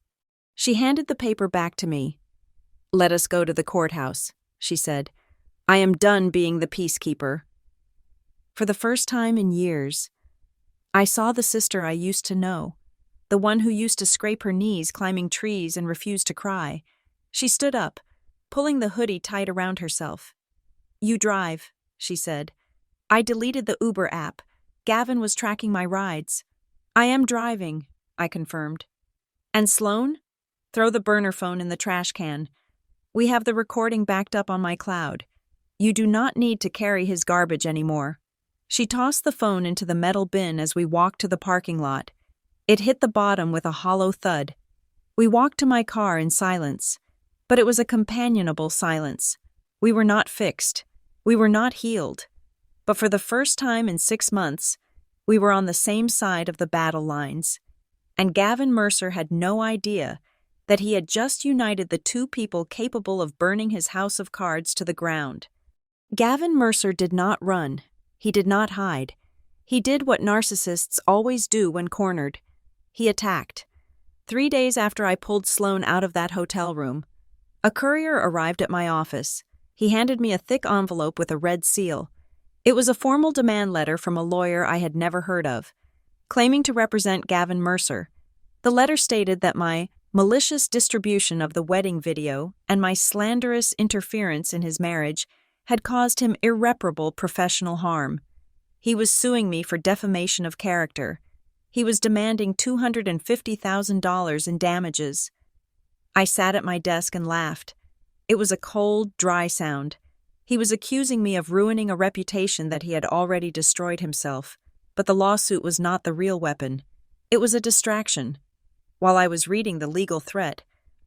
She handed the paper back to me. "Let us go to the courthouse," she said. "I am done being the peacekeeper." For the first time in years, I saw the sister I used to know, the one who used to scrape her knees climbing trees and refuse to cry. She stood up, pulling the hoodie tight around herself. "You drive," she said. "I deleted the Uber app. Gavin was tracking my rides." "I am driving," I confirmed. "And Sloane? Throw the burner phone in the trash can. We have the recording backed up on my cloud. You do not need to carry his garbage anymore." She tossed the phone into the metal bin as we walked to the parking lot. It hit the bottom with a hollow thud. We walked to my car in silence, but it was a companionable silence. We were not fixed. We were not healed. But for the first time in 6 months, we were on the same side of the battle lines. And Gavin Mercer had no idea that he had just united the two people capable of burning his house of cards to the ground. Gavin Mercer did not run. He did not hide. He did what narcissists always do when cornered. He attacked. 3 days after I pulled Sloane out of that hotel room, a courier arrived at my office. He handed me a thick envelope with a red seal. It was a formal demand letter from a lawyer I had never heard of, claiming to represent Gavin Mercer. The letter stated that my malicious distribution of the wedding video and my slanderous interference in his marriage had caused him irreparable professional harm. He was suing me for defamation of character. He was demanding $250,000 in damages. I sat at my desk and laughed. It was a cold, dry sound. He was accusing me of ruining a reputation that he had already destroyed himself, but the lawsuit was not the real weapon. It was a distraction. While I was reading the legal threat,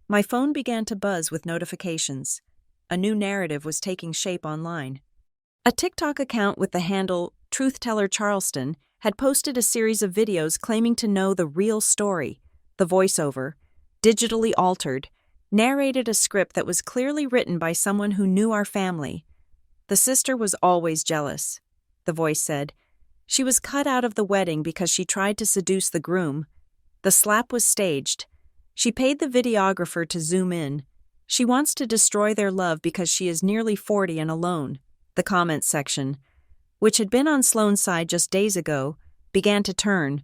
my phone began to buzz with notifications. A new narrative was taking shape online. A TikTok account with the handle Truth-Teller Charleston had posted a series of videos claiming to know the real story. The voiceover, digitally altered, narrated a script that was clearly written by someone who knew our family. "The sister was always jealous," the voice said. "She was cut out of the wedding because she tried to seduce the groom. The slap was staged. She paid the videographer to zoom in. She wants to destroy their love because she is nearly 40 and alone." The comments section, which had been on Sloane's side just days ago, began to turn.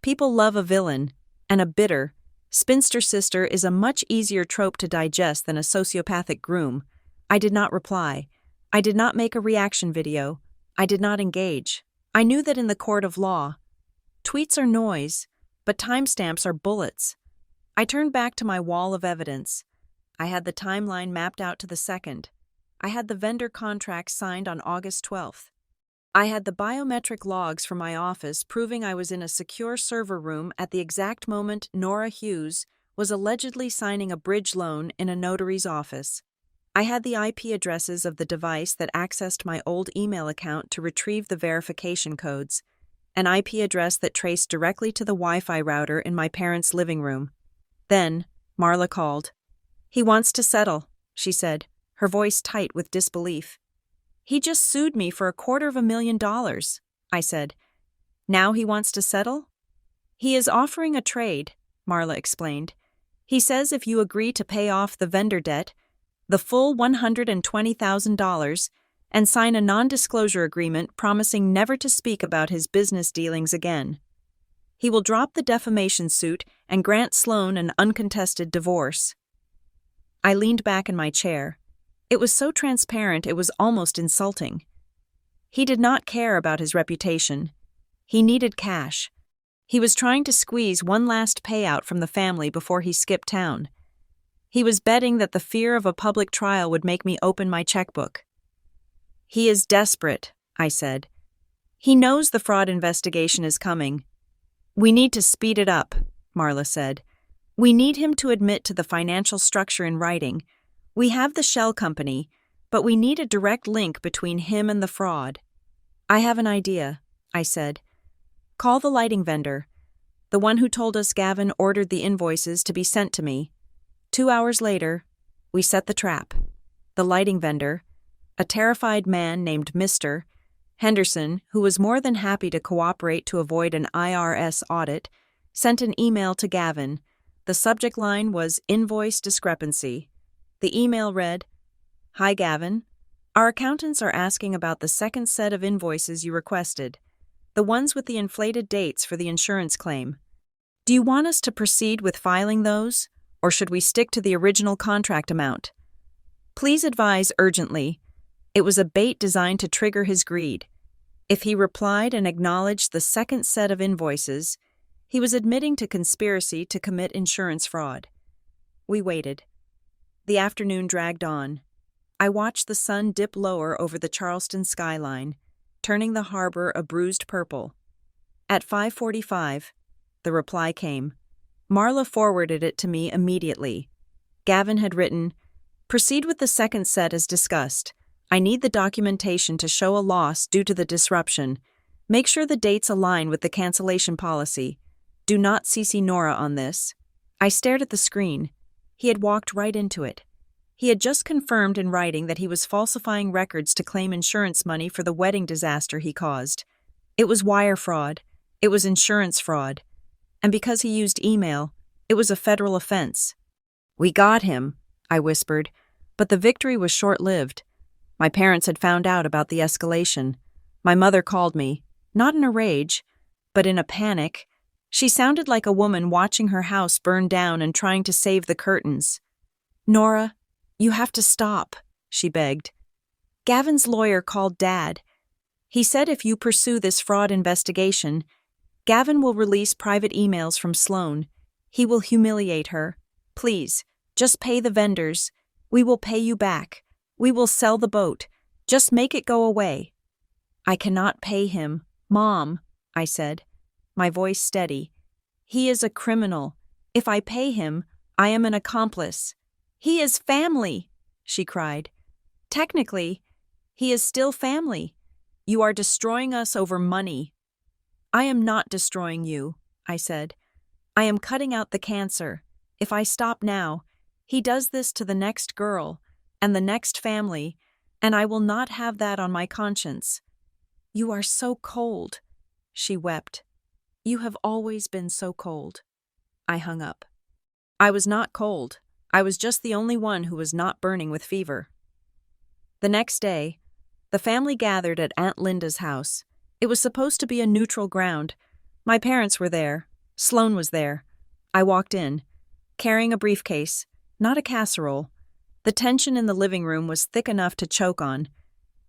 People love a villain, and a bitter, spinster sister is a much easier trope to digest than a sociopathic groom. I did not reply. I did not make a reaction video. I did not engage. I knew that in the court of law, tweets are noise, but timestamps are bullets. I turned back to my wall of evidence. I had the timeline mapped out to the second. I had the vendor contract signed on August 12th. I had the biometric logs from my office proving I was in a secure server room at the exact moment Nora Hughes was allegedly signing a bridge loan in a notary's office. I had the IP addresses of the device that accessed my old email account to retrieve the verification codes, an IP address that traced directly to the Wi-Fi router in my parents' living room. Then, Marla called. "He wants to settle," she said, her voice tight with disbelief. "He just sued me for $250,000, I said. "Now he wants to settle?" "He is offering a trade," Marla explained. "He says if you agree to pay off the vendor debt, the full $120,000, and sign a non-disclosure agreement promising never to speak about his business dealings again, he will drop the defamation suit and grant Sloane an uncontested divorce." I leaned back in my chair. It was so transparent it was almost insulting. He did not care about his reputation. He needed cash. He was trying to squeeze one last payout from the family before he skipped town. He was betting that the fear of a public trial would make me open my checkbook. "He is desperate," I said. He knows the fraud investigation is coming. We need to speed it up, Marla said. We need him to admit to the financial structure in writing. We have the shell company, but we need a direct link between him and the fraud. I have an idea, I said. Call the lighting vendor, the one who told us Gavin ordered the invoices to be sent to me. 2 hours later, we set the trap. The lighting vendor, a terrified man named Mr. Henderson, who was more than happy to cooperate to avoid an IRS audit, sent an email to Gavin. The subject line was Invoice Discrepancy. The email read, Hi Gavin, our accountants are asking about the second set of invoices you requested, the ones with the inflated dates for the insurance claim. Do you want us to proceed with filing those, or should we stick to the original contract amount? Please advise urgently. It was a bait designed to trigger his greed. If he replied and acknowledged the second set of invoices, he was admitting to conspiracy to commit insurance fraud. We waited. The afternoon dragged on. I watched the sun dip lower over the Charleston skyline, turning the harbor a bruised purple. At 5:45, the reply came. Marla forwarded it to me immediately. Gavin had written, Proceed with the second set as discussed. I need the documentation to show a loss due to the disruption. Make sure the dates align with the cancellation policy. Do not CC Nora on this. I stared at the screen. He had walked right into it. He had just confirmed in writing that he was falsifying records to claim insurance money for the wedding disaster he caused. It was wire fraud. It was insurance fraud. And because he used email, it was a federal offense. We got him, I whispered, but the victory was short-lived. My parents had found out about the escalation. My mother called me, not in a rage, but in a panic. She sounded like a woman watching her house burn down and trying to save the curtains. Nora, you have to stop, she begged. Gavin's lawyer called Dad. He said if you pursue this fraud investigation, Gavin will release private emails from Sloan. He will humiliate her. Please, just pay the vendors. We will pay you back. We will sell the boat. Just make it go away. I cannot pay him, Mom, I said, my voice steady. He is a criminal. If I pay him, I am an accomplice. He is family, she cried. Technically, he is still family. You are destroying us over money. I am not destroying you, I said. I am cutting out the cancer. If I stop now, he does this to the next girl and the next family, and I will not have that on my conscience. You are so cold, she wept. You have always been so cold. I hung up. I was not cold. I was just the only one who was not burning with fever. The next day, the family gathered at Aunt Linda's house. It was supposed to be a neutral ground. My parents were there. Sloan was there. I walked in, carrying a briefcase, not a casserole. The tension in the living room was thick enough to choke on.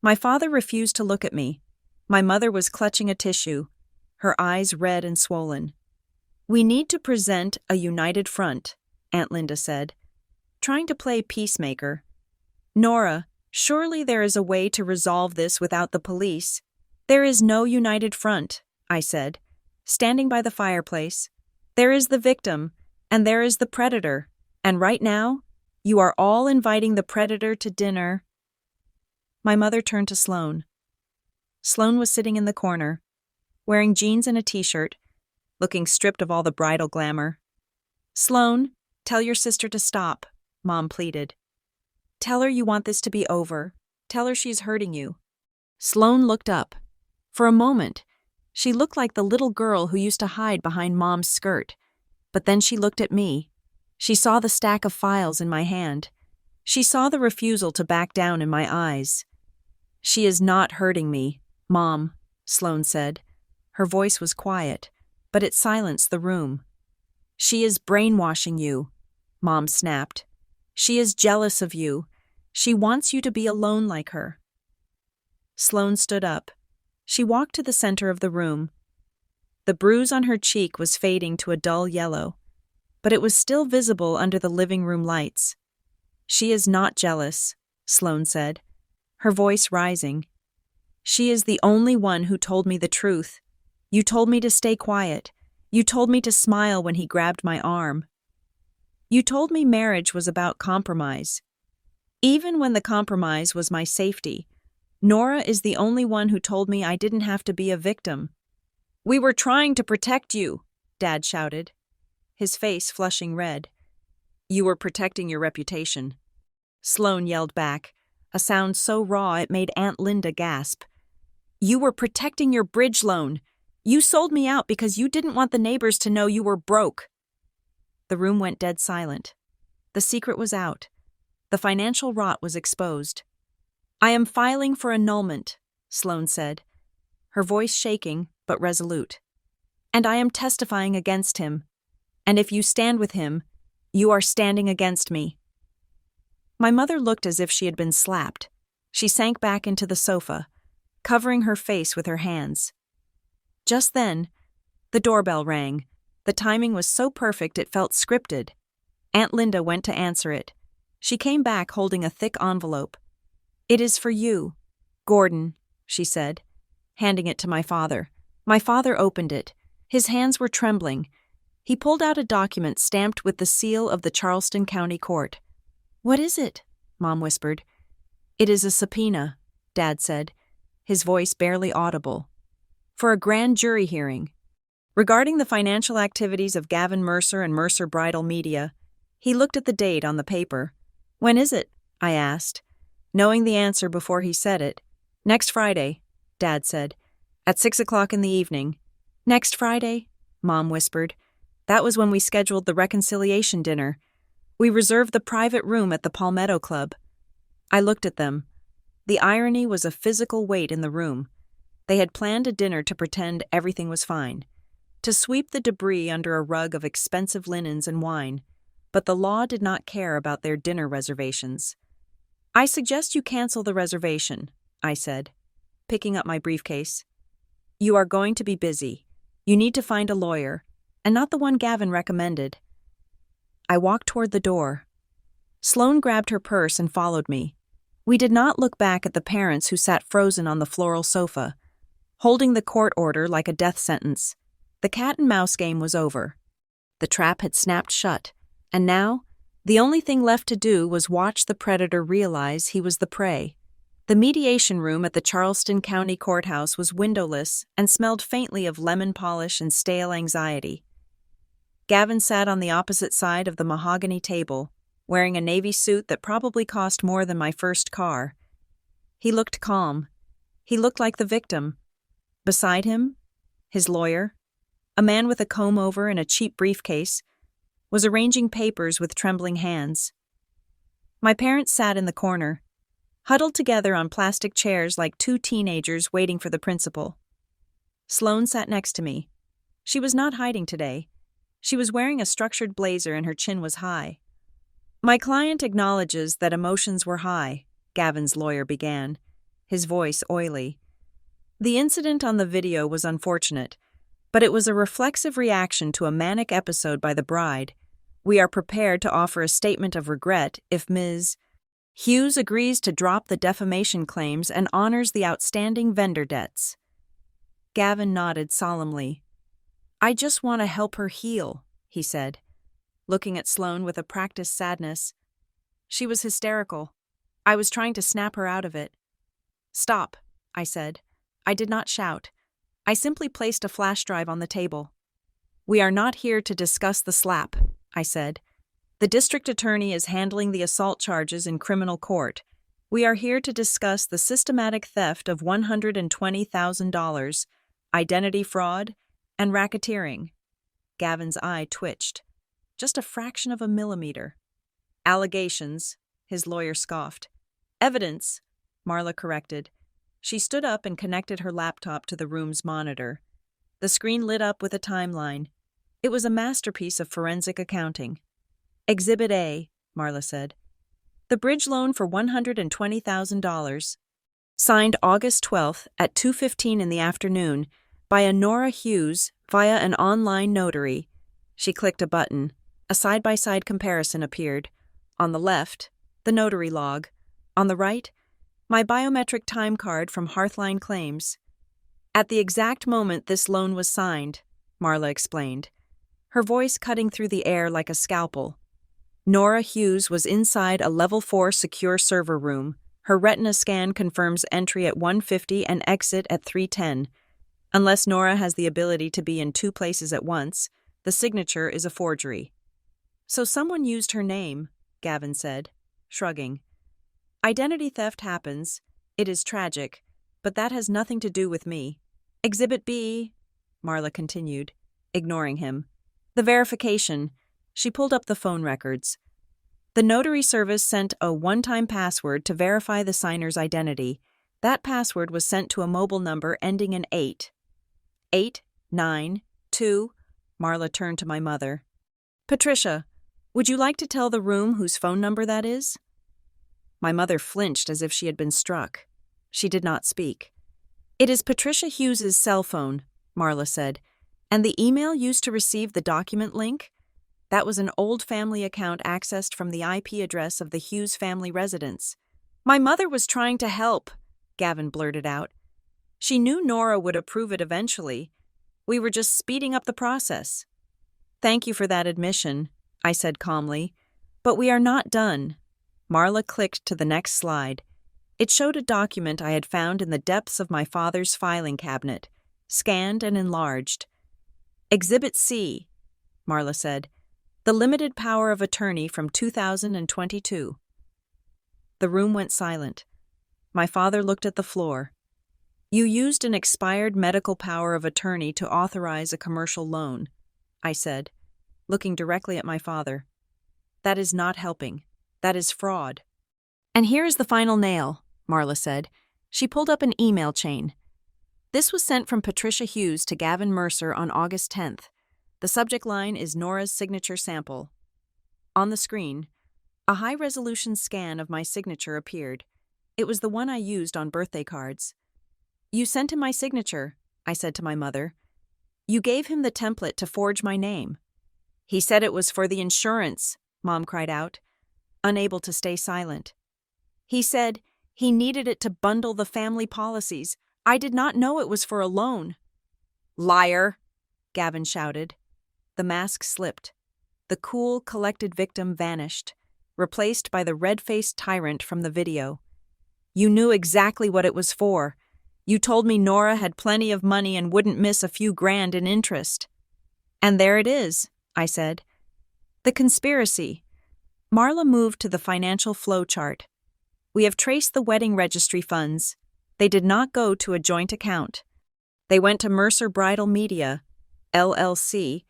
My father refused to look at me. My mother was clutching a tissue, her eyes red and swollen. We need to present a united front, Aunt Linda said, trying to play peacemaker. Nora, surely there is a way to resolve this without the police. There is no united front, I said, standing by the fireplace. There is the victim, and there is the predator, and right now, you are all inviting the predator to dinner. My mother turned to Sloan. Sloan was sitting in the corner, wearing jeans and a t-shirt, looking stripped of all the bridal glamour. Sloan, tell your sister to stop, Mom pleaded. Tell her you want this to be over. Tell her she's hurting you. Sloan looked up. For a moment, she looked like the little girl who used to hide behind Mom's skirt. But then she looked at me. She saw the stack of files in my hand. She saw the refusal to back down in my eyes. She is not hurting me, Mom, Sloan said. Her voice was quiet, but it silenced the room. She is brainwashing you, Mom snapped. She is jealous of you. She wants you to be alone like her. Sloan stood up. She walked to the center of the room. The bruise on her cheek was fading to a dull yellow, but it was still visible under the living room lights. She is not jealous, Sloan said, her voice rising. She is the only one who told me the truth. You told me to stay quiet. You told me to smile when he grabbed my arm. You told me marriage was about compromise. Even when the compromise was my safety, Nora is the only one who told me I didn't have to be a victim. We were trying to protect you, Dad shouted, his face flushing red. You were protecting your reputation. Sloane yelled back, a sound so raw it made Aunt Linda gasp. You were protecting your bridge loan. You sold me out because you didn't want the neighbors to know you were broke. The room went dead silent. The secret was out. The financial rot was exposed. I am filing for annulment, Sloane said, her voice shaking but resolute. And I am testifying against him. And if you stand with him, you are standing against me. My mother looked as if she had been slapped. She sank back into the sofa, covering her face with her hands. Just then, the doorbell rang. The timing was so perfect it felt scripted. Aunt Linda went to answer it. She came back holding a thick envelope. It is for you, Gordon, she said, handing it to my father. My father opened it. His hands were trembling. He pulled out a document stamped with the seal of the Charleston County Court. What is it? Mom whispered. It is a subpoena, Dad said, his voice barely audible. For a grand jury hearing. Regarding the financial activities of Gavin Mercer and Mercer Bridal Media, he looked at the date on the paper. When is it? I asked, knowing the answer before he said it. Next Friday, Dad said, at 6 o'clock in the evening. Next Friday? Mom whispered. That was when we scheduled the reconciliation dinner. We reserved the private room at the Palmetto Club. I looked at them. The irony was a physical weight in the room. They had planned a dinner to pretend everything was fine, to sweep the debris under a rug of expensive linens and wine, but the law did not care about their dinner reservations. I suggest you cancel the reservation, I said, picking up my briefcase. You are going to be busy. You need to find a lawyer, and not the one Gavin recommended. I walked toward the door. Sloane grabbed her purse and followed me. We did not look back at the parents who sat frozen on the floral sofa, holding the court order like a death sentence. The cat-and-mouse game was over. The trap had snapped shut, and now, the only thing left to do was watch the predator realize he was the prey. The mediation room at the Charleston County Courthouse was windowless and smelled faintly of lemon polish and stale anxiety. Gavin sat on the opposite side of the mahogany table, wearing a navy suit that probably cost more than my first car. He looked calm. He looked like the victim. Beside him, his lawyer, a man with a comb-over and a cheap briefcase, was arranging papers with trembling hands. My parents sat in the corner, huddled together on plastic chairs like two teenagers waiting for the principal. Sloane sat next to me. She was not hiding today. She was wearing a structured blazer and her chin was high. My client acknowledges that emotions were high, Gavin's lawyer began, his voice oily. The incident on the video was unfortunate, but it was a reflexive reaction to a manic episode by the bride. We are prepared to offer a statement of regret if Ms. Hughes agrees to drop the defamation claims and honors the outstanding vendor debts. Gavin nodded solemnly. I just want to help her heal, he said, looking at Sloane with a practiced sadness. She was hysterical. I was trying to snap her out of it. Stop, I said. I did not shout. I simply placed a flash drive on the table. We are not here to discuss the slap, I said. The district attorney is handling the assault charges in criminal court. We are here to discuss the systematic theft of $120,000, identity fraud, and racketeering. Gavin's eye twitched. Just a fraction of a millimeter. Allegations, his lawyer scoffed. Evidence, Marla corrected. She stood up and connected her laptop to the room's monitor. The screen lit up with a timeline. It was a masterpiece of forensic accounting. Exhibit A, Marla said. The bridge loan for $120,000. Signed August 12th at 2:15 in the afternoon by a Nora Hughes via an online notary. She clicked a button. A side-by-side comparison appeared. On the left, the notary log. On the right, My biometric time card from Hearthline Claims. At the exact moment this loan was signed, Marla explained, her voice cutting through the air like a scalpel. Nora Hughes was inside a Level 4 secure server room. Her retina scan confirms entry at 1:50 and exit at 3:10. Unless Nora has the ability to be in two places at once, the signature is a forgery. So someone used her name, Gavin said, shrugging. Identity theft happens. It is tragic, but that has nothing to do with me. Exhibit B, Marla continued, ignoring him. The verification. She pulled up the phone records. The notary service sent a one-time password to verify the signer's identity. That password was sent to a mobile number ending in 8. 892. Marla turned to my mother. Patricia, would you like to tell the room whose phone number that is? My mother flinched as if she had been struck. She did not speak. It is Patricia Hughes's cell phone, Marla said, and the email used to receive the document link? That was an old family account accessed from the IP address of the Hughes family residence. My mother was trying to help, Gavin blurted out. She knew Nora would approve it eventually. We were just speeding up the process. Thank you for that admission, I said calmly. But we are not done. Marla clicked to the next slide. It showed a document I had found in the depths of my father's filing cabinet, scanned and enlarged. Exhibit C, Marla said. The limited power of attorney from 2022. The room went silent. My father looked at the floor. You used an expired medical power of attorney to authorize a commercial loan, I said, looking directly at my father. That is not helping. That is fraud. And here is the final nail, Marla said. She pulled up an email chain. This was sent from Patricia Hughes to Gavin Mercer on August 10th. The subject line is Nora's signature sample. On the screen, a high-resolution scan of my signature appeared. It was the one I used on birthday cards. You sent him my signature, I said to my mother. You gave him the template to forge my name. He said it was for the insurance, Mom cried out, unable to stay silent. He said he needed it to bundle the family policies. I did not know it was for a loan. Liar, Gavin shouted. The mask slipped. The cool, collected victim vanished, replaced by the red-faced tyrant from the video. You knew exactly what it was for. You told me Nora had plenty of money and wouldn't miss a few grand in interest. And there it is, I said. The conspiracy. Marla moved to the financial flow chart. We have traced the wedding registry funds. They did not go to a joint account. They went to Mercer Bridal Media, LLC,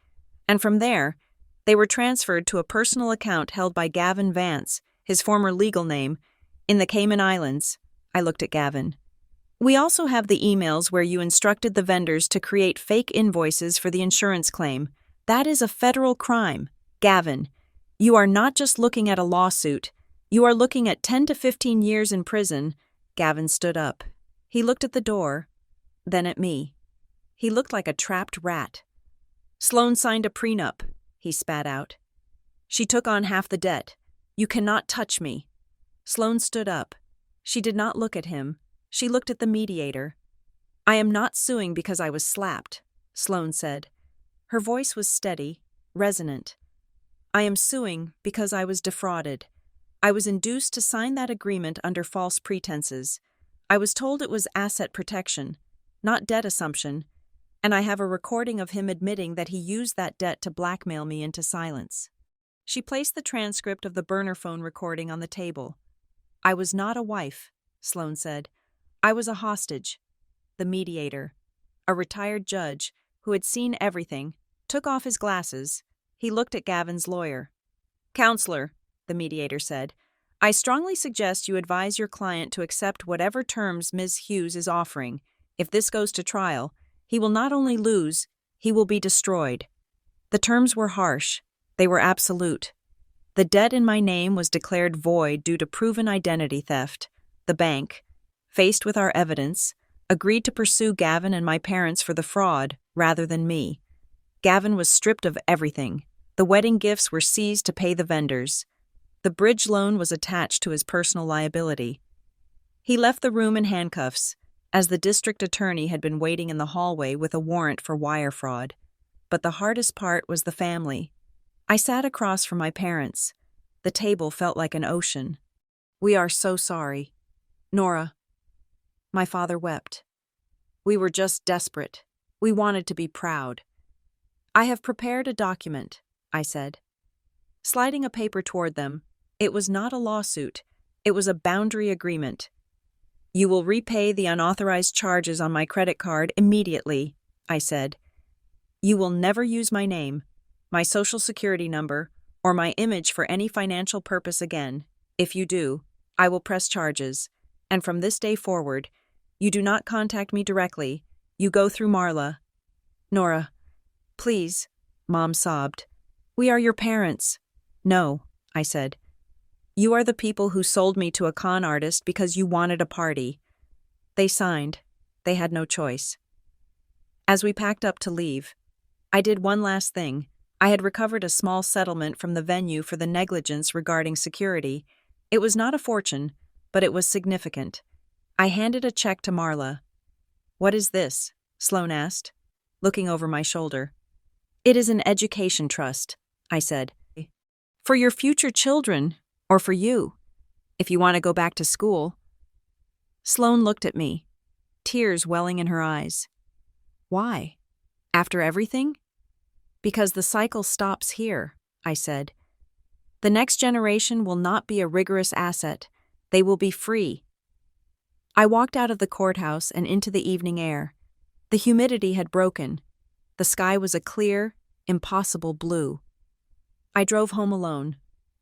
and from there, they were transferred to a personal account held by Gavin Vance, his former legal name, in the Cayman Islands. I looked at Gavin. We also have the emails where you instructed the vendors to create fake invoices for the insurance claim. That is a federal crime. Gavin, you are not just looking at a lawsuit. You are looking at 10 to 15 years in prison. Gavin stood up. He looked at the door, then at me. He looked like a trapped rat. Sloan signed a prenup, he spat out. She took on half the debt. You cannot touch me. Sloan stood up. She did not look at him. She looked at the mediator. I am not suing because I was slapped, Sloan said. Her voice was steady, resonant. I am suing because I was defrauded. I was induced to sign that agreement under false pretenses. I was told it was asset protection, not debt assumption, and I have a recording of him admitting that he used that debt to blackmail me into silence. She placed the transcript of the burner phone recording on the table. I was not a wife, Sloan said. I was a hostage. The mediator, a retired judge who had seen everything, took off his glasses. He looked at Gavin's lawyer. Counselor, the mediator said, I strongly suggest you advise your client to accept whatever terms Ms. Hughes is offering. If this goes to trial, he will not only lose, he will be destroyed. The terms were harsh. They were absolute. The debt in my name was declared void due to proven identity theft. The bank, faced with our evidence, agreed to pursue Gavin and my parents for the fraud rather than me. Gavin was stripped of everything. The wedding gifts were seized to pay the vendors. The bridge loan was attached to his personal liability. He left the room in handcuffs, as the district attorney had been waiting in the hallway with a warrant for wire fraud. But the hardest part was the family. I sat across from my parents. The table felt like an ocean. "We are so sorry. Nora." My father wept. "We were just desperate. We wanted to be proud." "I have prepared a document," I said. Sliding a paper toward them, it was not a lawsuit, it was a boundary agreement. "You will repay the unauthorized charges on my credit card immediately," I said. "You will never use my name, my social security number, or my image for any financial purpose again. If you do, I will press charges, and from this day forward, you do not contact me directly, you go through Marla." "Nora, please," Mom sobbed. "We are your parents." "No," I said. "You are the people who sold me to a con artist because you wanted a party." They signed. They had no choice. As we packed up to leave, I did one last thing. I had recovered a small settlement from the venue for the negligence regarding security. It was not a fortune, but it was significant. I handed a check to Marla. "What is this?" Sloan asked, looking over my shoulder. "It is an education trust," I said. "For your future children, or for you, if you want to go back to school." Sloan looked at me, tears welling in her eyes. "Why? After everything?" "Because the cycle stops here," I said. "The next generation will not be a rigorous asset. They will be free." I walked out of the courthouse and into the evening air. The humidity had broken. The sky was a clear, impossible blue. I drove home alone.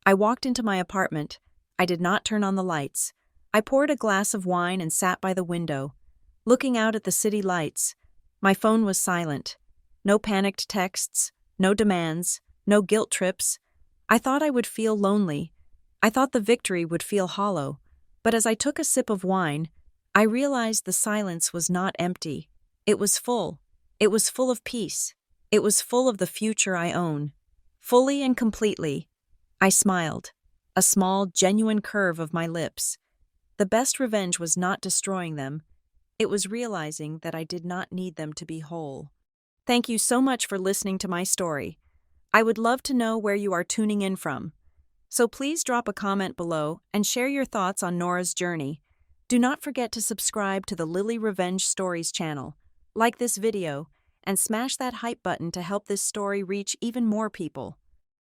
I walked into my apartment. I did not turn on the lights. I poured a glass of wine and sat by the window, looking out at the city lights. My phone was silent. No panicked texts, no demands, no guilt trips. I thought I would feel lonely. I thought the victory would feel hollow. But as I took a sip of wine, I realized the silence was not empty. It was full. It was full of peace. It was full of the future I own. Fully and completely. I smiled, a small, genuine curve of my lips. The best revenge was not destroying them. It was realizing that I did not need them to be whole. Thank you so much for listening to my story. I would love to know where you are tuning in from. So please drop a comment below and share your thoughts on Nora's journey. Do not forget to subscribe to the Lily Revenge Stories channel, like this video, and smash that hype button to help this story reach even more people.